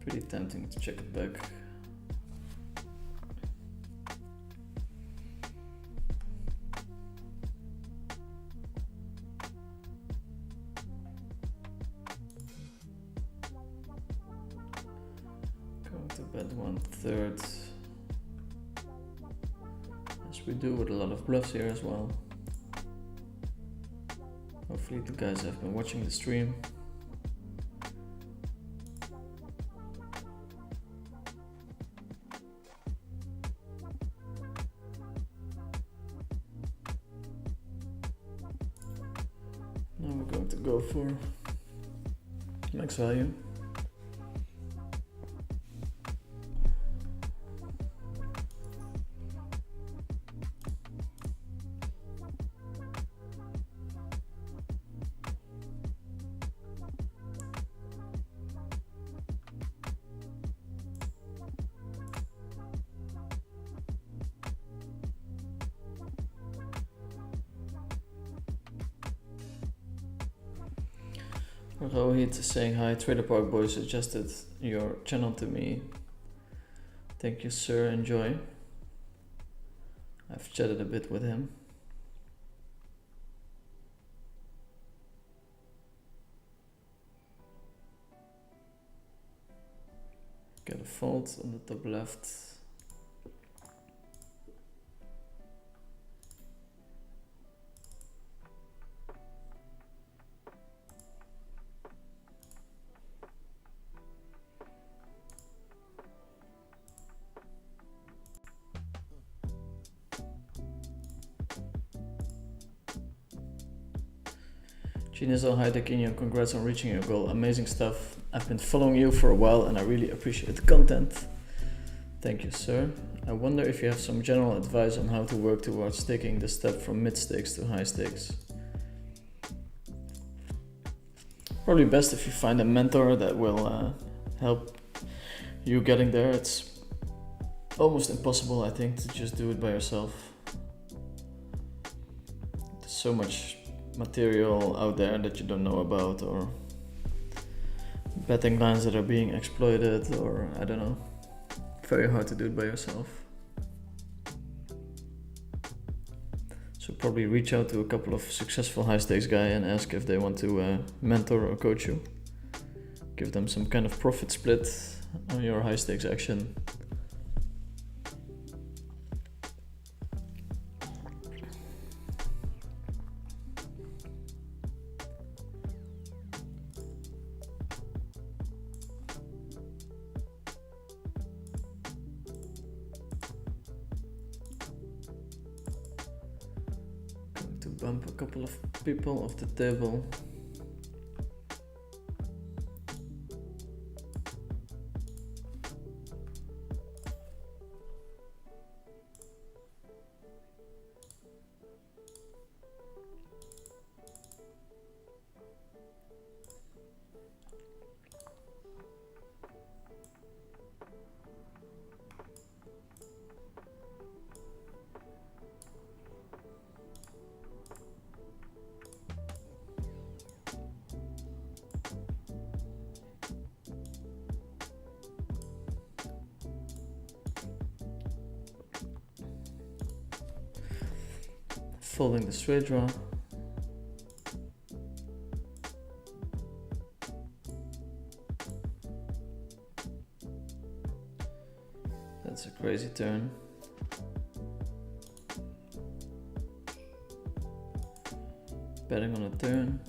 Pretty tempting to check it back. Going to bet 1/3, as we do with a lot of bluffs here as well. Hopefully the guys have been watching the stream. Now we're going to go for max value. Rohit is saying hi, Trader Park Boy suggested your channel to me. Thank you, sir, enjoy. I've chatted a bit with him. Get a fold on the top left. Genius High Tech Union, congrats on reaching your goal. Amazing stuff. I've been following you for a while and I really appreciate the content. Thank you, sir. I wonder if you have some general advice on how to work towards taking the step from mid stakes to high stakes. Probably best if you find a mentor that will help you getting there. It's almost impossible, I think, to just do it by yourself. There's so much material out there that you don't know about, or betting lines that are being exploited, or I don't know. Very hard to do it by yourself. So probably reach out to a couple of successful high stakes guys and ask if they want to mentor or coach you. Give them some kind of profit split on your high stakes action. Bump a couple of people off the table. folding the straight draw. That's a crazy turn. Betting on a turn.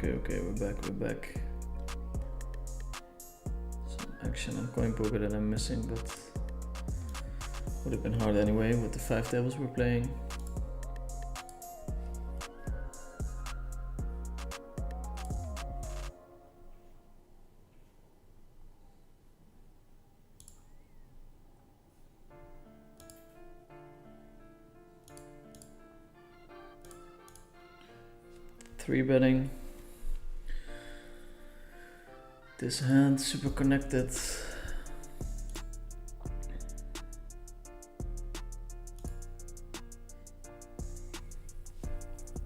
Okay, we're back. Some action on coin poker that I'm missing, but would have been hard anyway with the 5 tables we're playing. Three betting. This hand super connected.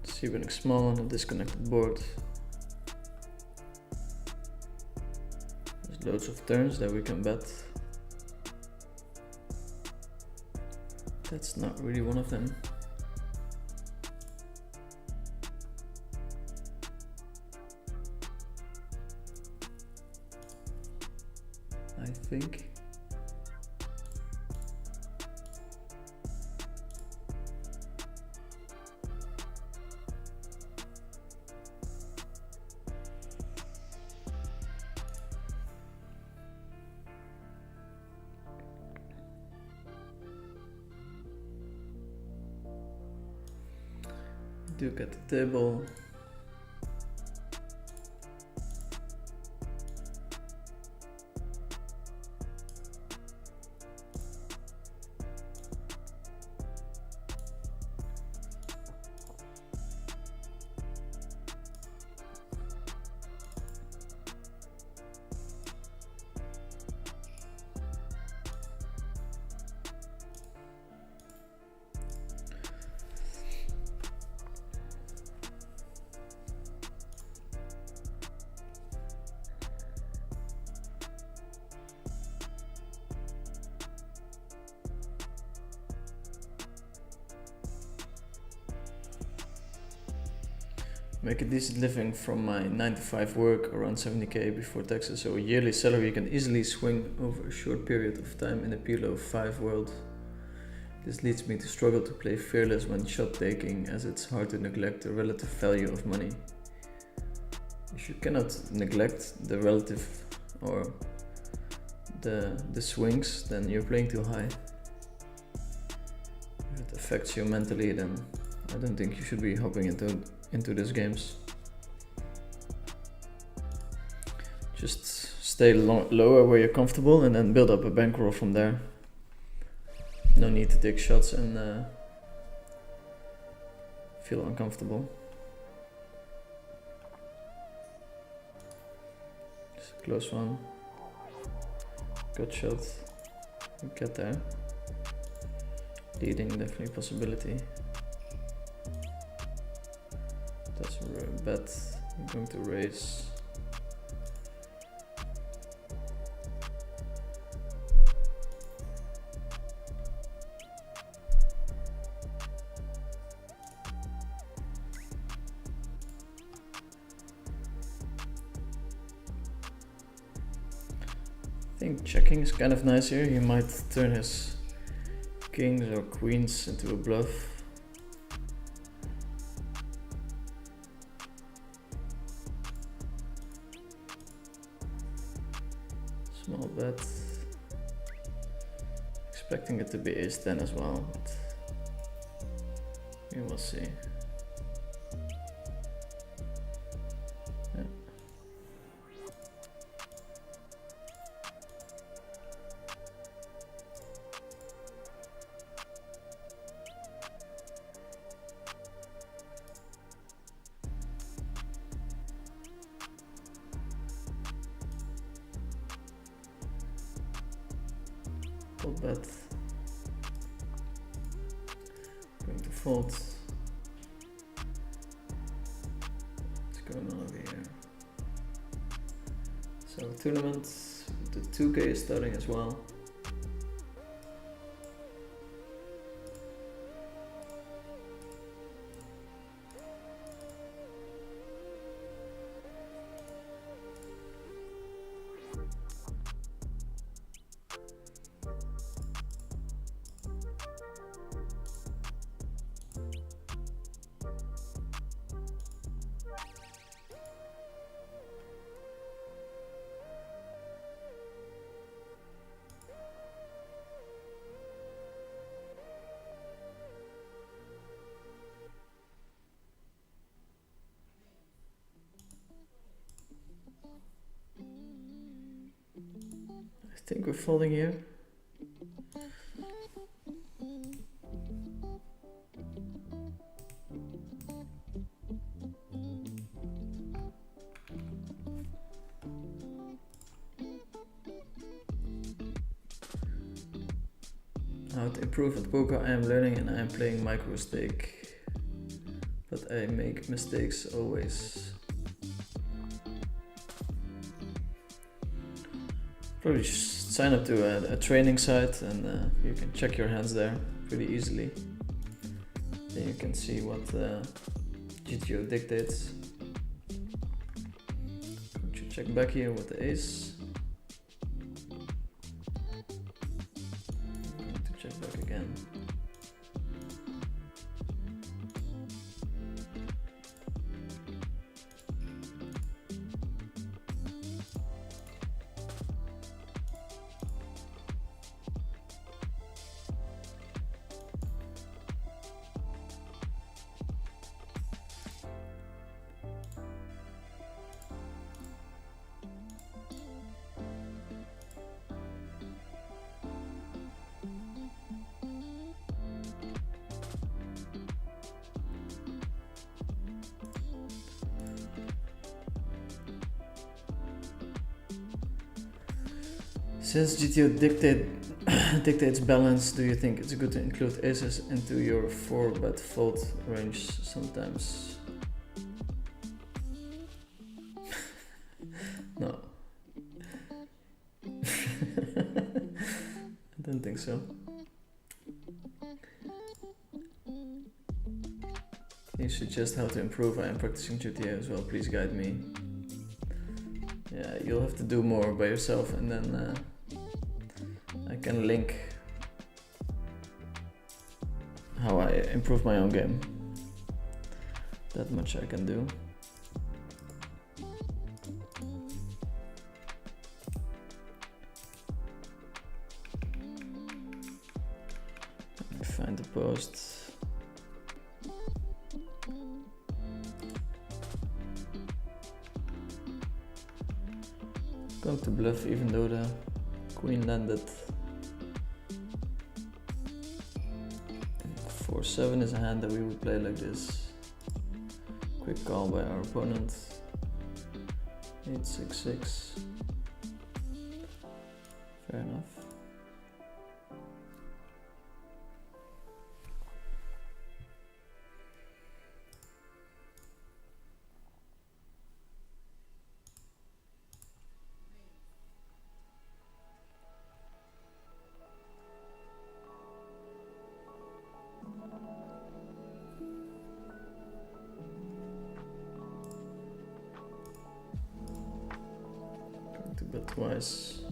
See betting small on a disconnected board. There's loads of turns that we can bet. That's not really one of them. I think. Duke at the table. Make a decent living from my 9 to 5 work, around 70k before taxes, so a yearly salary can easily swing over a short period of time in a PLO 5 world. This leads me to struggle to play fearless when shot taking, as it's hard to neglect the relative value of money. If you cannot neglect the relative or the swings, then you're playing too high. If it affects you mentally, then I don't think you should be hopping into these games. Just stay lower where you're comfortable and then build up a bankroll from there. No need to take shots and feel uncomfortable. Just a close one. Good shot. Get there. Leading definitely a possibility. That's a bet. I'm going to raise. I think checking is kind of nice here. He might turn his kings or queens into a bluff. Small bet. Expecting it to be ace-10 as well, but we will see. Full bet. Going to fold. What's going on over here? So tournament, the 2K is starting as well. I think we're folding here. How to improve at poker. I am learning and I am playing micro stake, but I make mistakes always. Probably just sign up to a training site and you can check your hands there pretty easily. Then you can see what GTO dictates. Going to check back here with the ace. I'm going to check back again. Since GTO dictates balance, do you think it's good to include aces into your 4-bet fold range sometimes? No. I don't think so. You suggest how to improve. I am practicing GTA as well. Please guide me. Yeah, you'll have to do more by yourself, and then I can link how I improve my own game. That much I can do. Let me find the post. Going to bluff even though the queen landed. 4-7 is a hand that we would play like this. Quick call by our opponent. 8-6-6. Fair enough. To bet twice.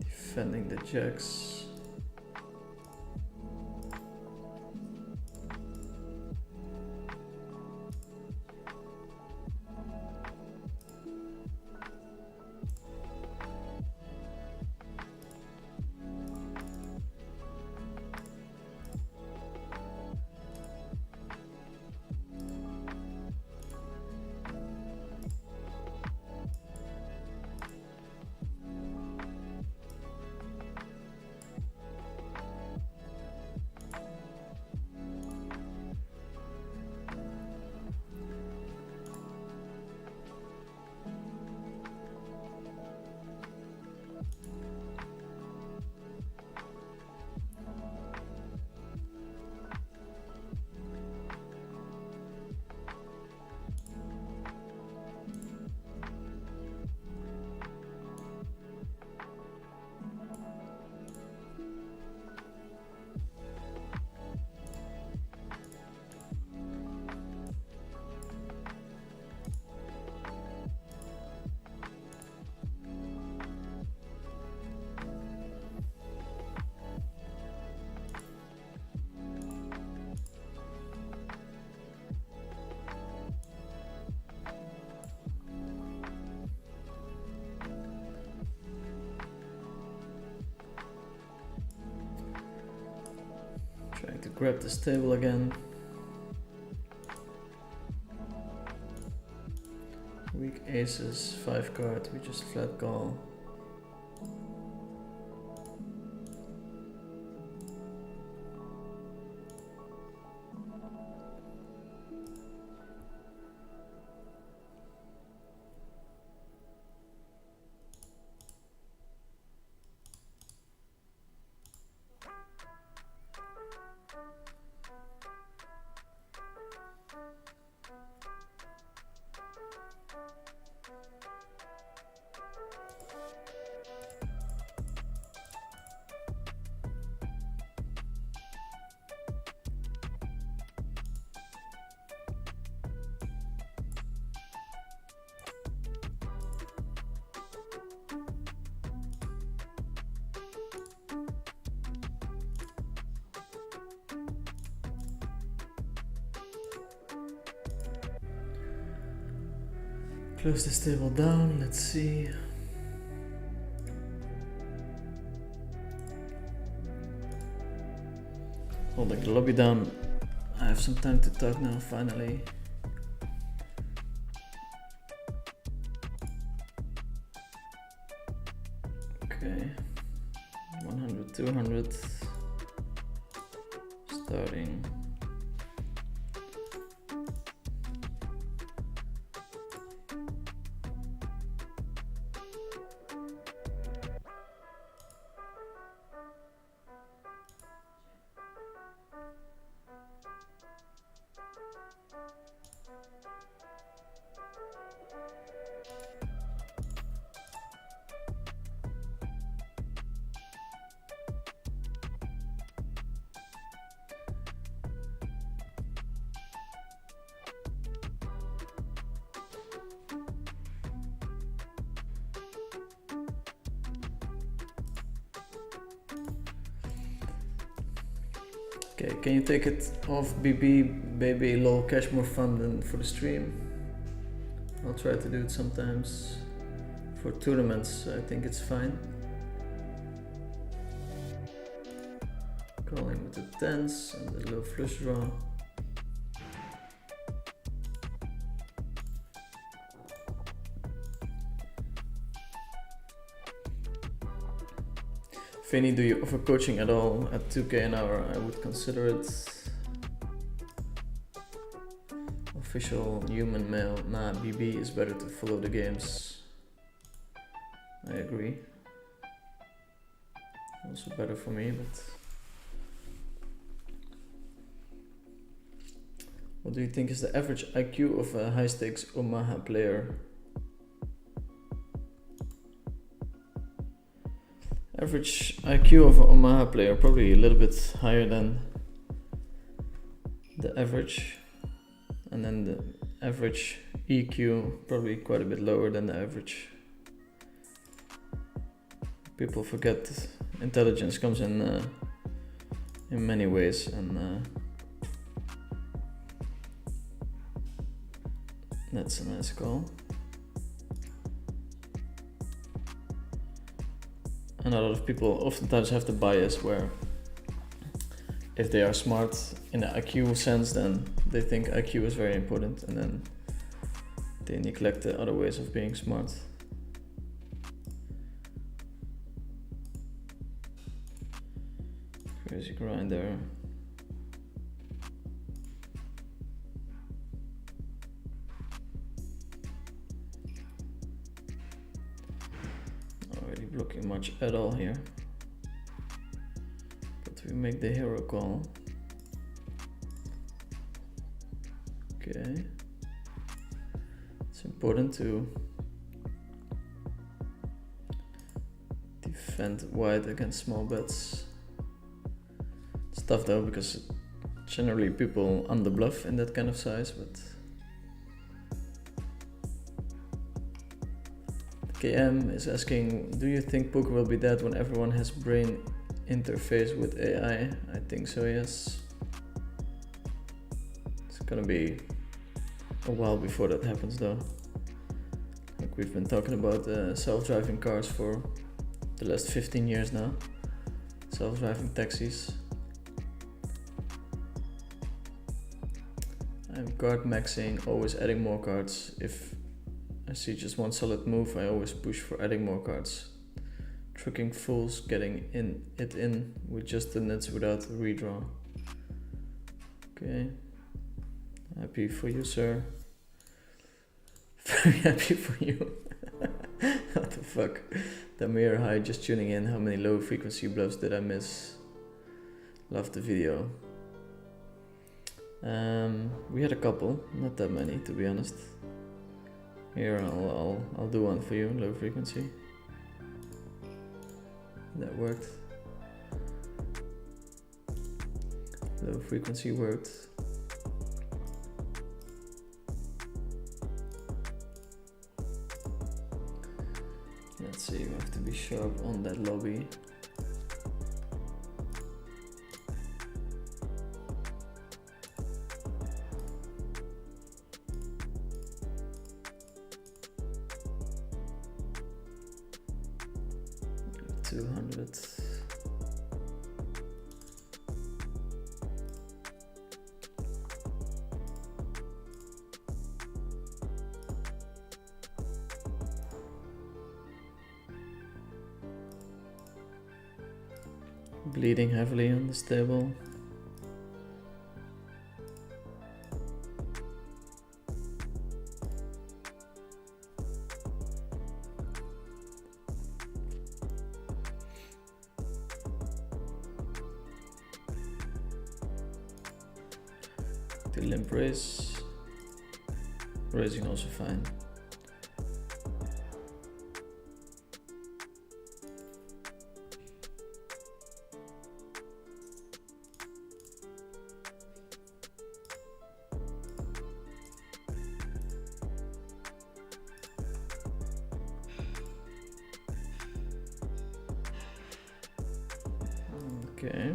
Defending the jacks. Trying to grab this table again. Weak aces, 5 card, we just flat call. Close this table down, let's see. Holding the lobby down. I have some time to talk now, finally. Okay. 100, 200. Starting. Okay, can you take it off BB, baby, lol, cash more fun than for the stream? I'll try to do it sometimes. For tournaments, I think it's fine. Calling with the tens and the low flush draw. Vinny, do you offer coaching at all? At 2k an hour, I would consider it. Official human mail. Nah, BB is better to follow the games. I agree. Also better for me, but... What do you think is the average IQ of a high-stakes Omaha player? Average IQ of an Omaha player, probably a little bit higher than the average. And then the average EQ, probably quite a bit lower than the average. People forget intelligence comes in many ways, and that's a nice call. And a lot of people oftentimes have the bias where if they are smart in the IQ sense, then they think IQ is very important, and then they neglect the other ways of being smart. Crazy grinder. Not really blocking much at all here. But we make the hero call. Okay. It's important to defend wide against small bets. It's tough though, because generally people underbluff in that kind of size, but KM is asking, do you think poker will be dead when everyone has brain interface with AI? I think so, yes. It's gonna be a while before that happens though. Like we've been talking about self-driving cars for the last 15 years now. Self-driving taxis. I'm card maxing, always adding more cards. If I see just one solid move, I always push for adding more cards. Tricking fools, getting it in with just the nets without redraw. Okay. Happy for you, sir. Very happy for you. What the fuck? Damir, hi, just tuning in. How many low frequency bluffs did I miss? Love the video. We had a couple, not that many to be honest. Here, I'll do one for you, low frequency. That worked. Low frequency worked. Let's see, we have to be sharp on that lobby. Bleeding heavily on this table. The limp raise. Raising also fine. Okay.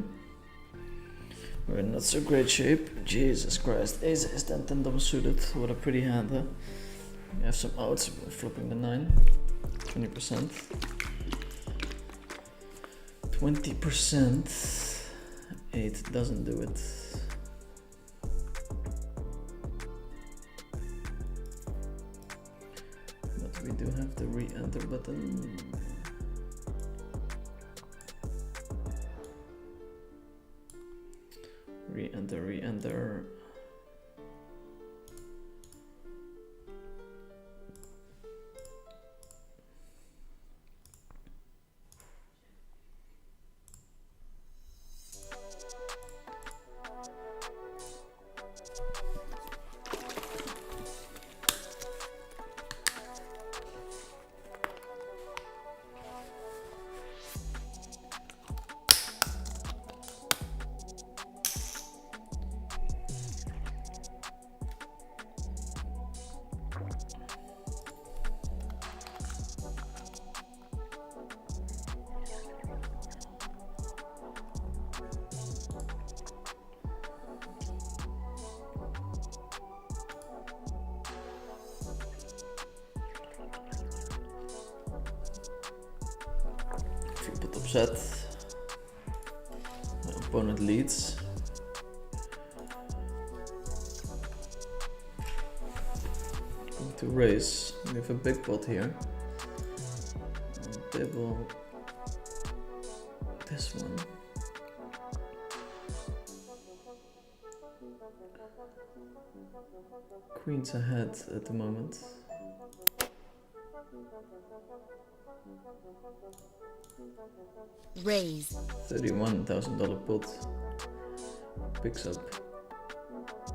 We're in not so great shape. Jesus Christ. Ace is 10 double suited. What a pretty hand, huh? We have some outs. We're flipping the 9. 20%. 20%. 8 doesn't do it. But we do have the re-enter button. Re-enter, re-enter. If you put upset, my opponent leads. Going to raise. We have a big pot here. I'll table this one. Queen's ahead at the moment. Raise. $31,000 pot. Picks up.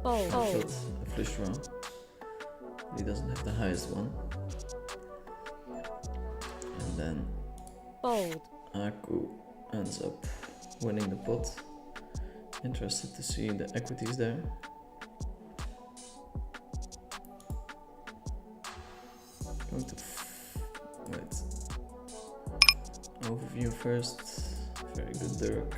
Fold. Got a flush draw. He doesn't have the highest one. And then Fold. Aku ends up winning the pot. Interested to see the equities there. Going to wait. Overview first. Very good, Dirk.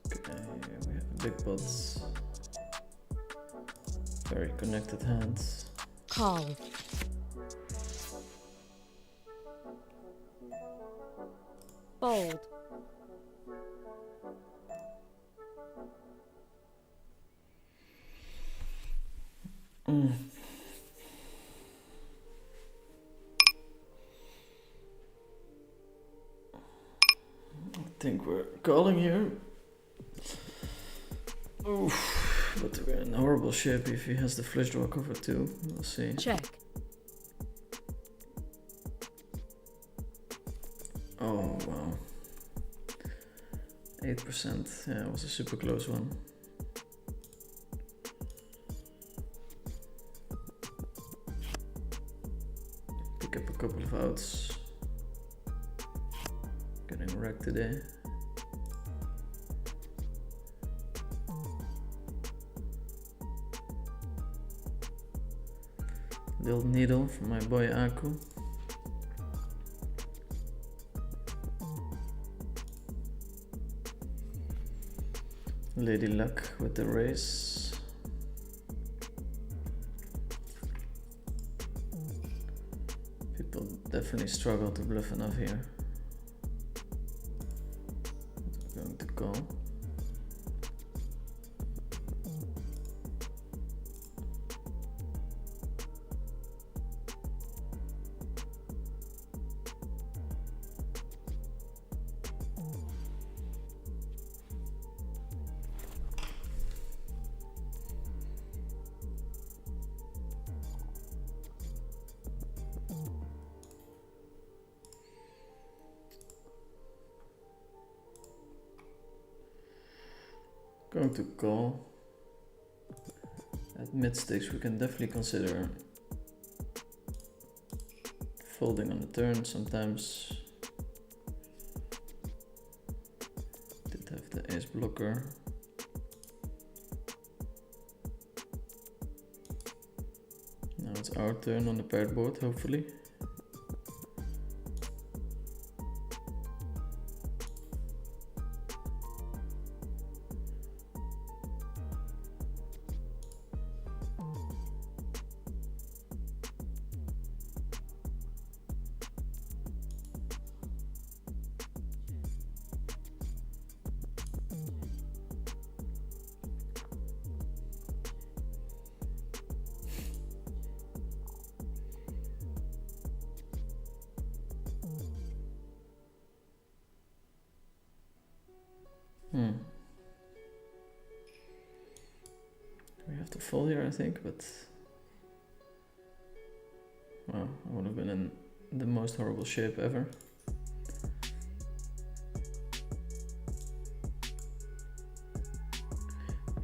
Okay, we have big pots. Very connected hands. Call. Fold. I think we're calling here. Oof, but we're in horrible shape if he has the flush draw cover too. We'll see. Check. Oh wow. 8%. Yeah, it was a super close one. Pick up a couple of outs. Getting wrecked today. Little needle from my boy Aku. Lady Luck with the race. People definitely struggle to bluff enough here. Going to call. Going to call. At mid stakes we can definitely consider folding on the turn sometimes. Did have the ace blocker. Now it's our turn on the paired board, hopefully. Hmm. We have to fold here, I think, but well, I would have been in the most horrible shape ever.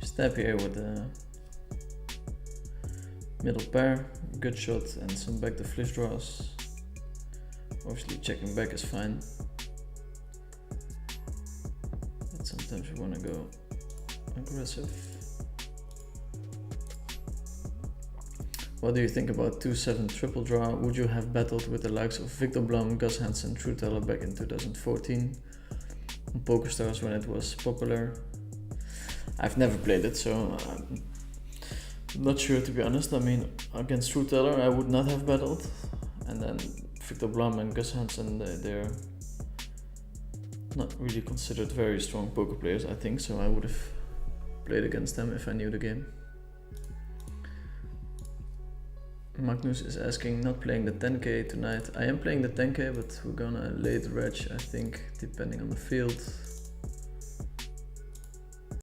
Step here with the middle pair, good shot, and some back to flush draws. Obviously checking back is fine, but sometimes you want to go aggressive. What do you think about 2-7 triple draw? Would you have battled with the likes of Victor Blum, Gus Hansen, True Teller back in 2014 on PokerStars when it was popular? I've never played it, so I'm not sure, to be honest. I mean, against True Teller I would not have battled, and then Victor Blum and Gus Hansen, they're not really considered very strong poker players, I think, so I would have played against them if I knew the game. Magnus is asking, not playing the 10k tonight. I am playing the 10k, but we're gonna late reg, I think, depending on the field.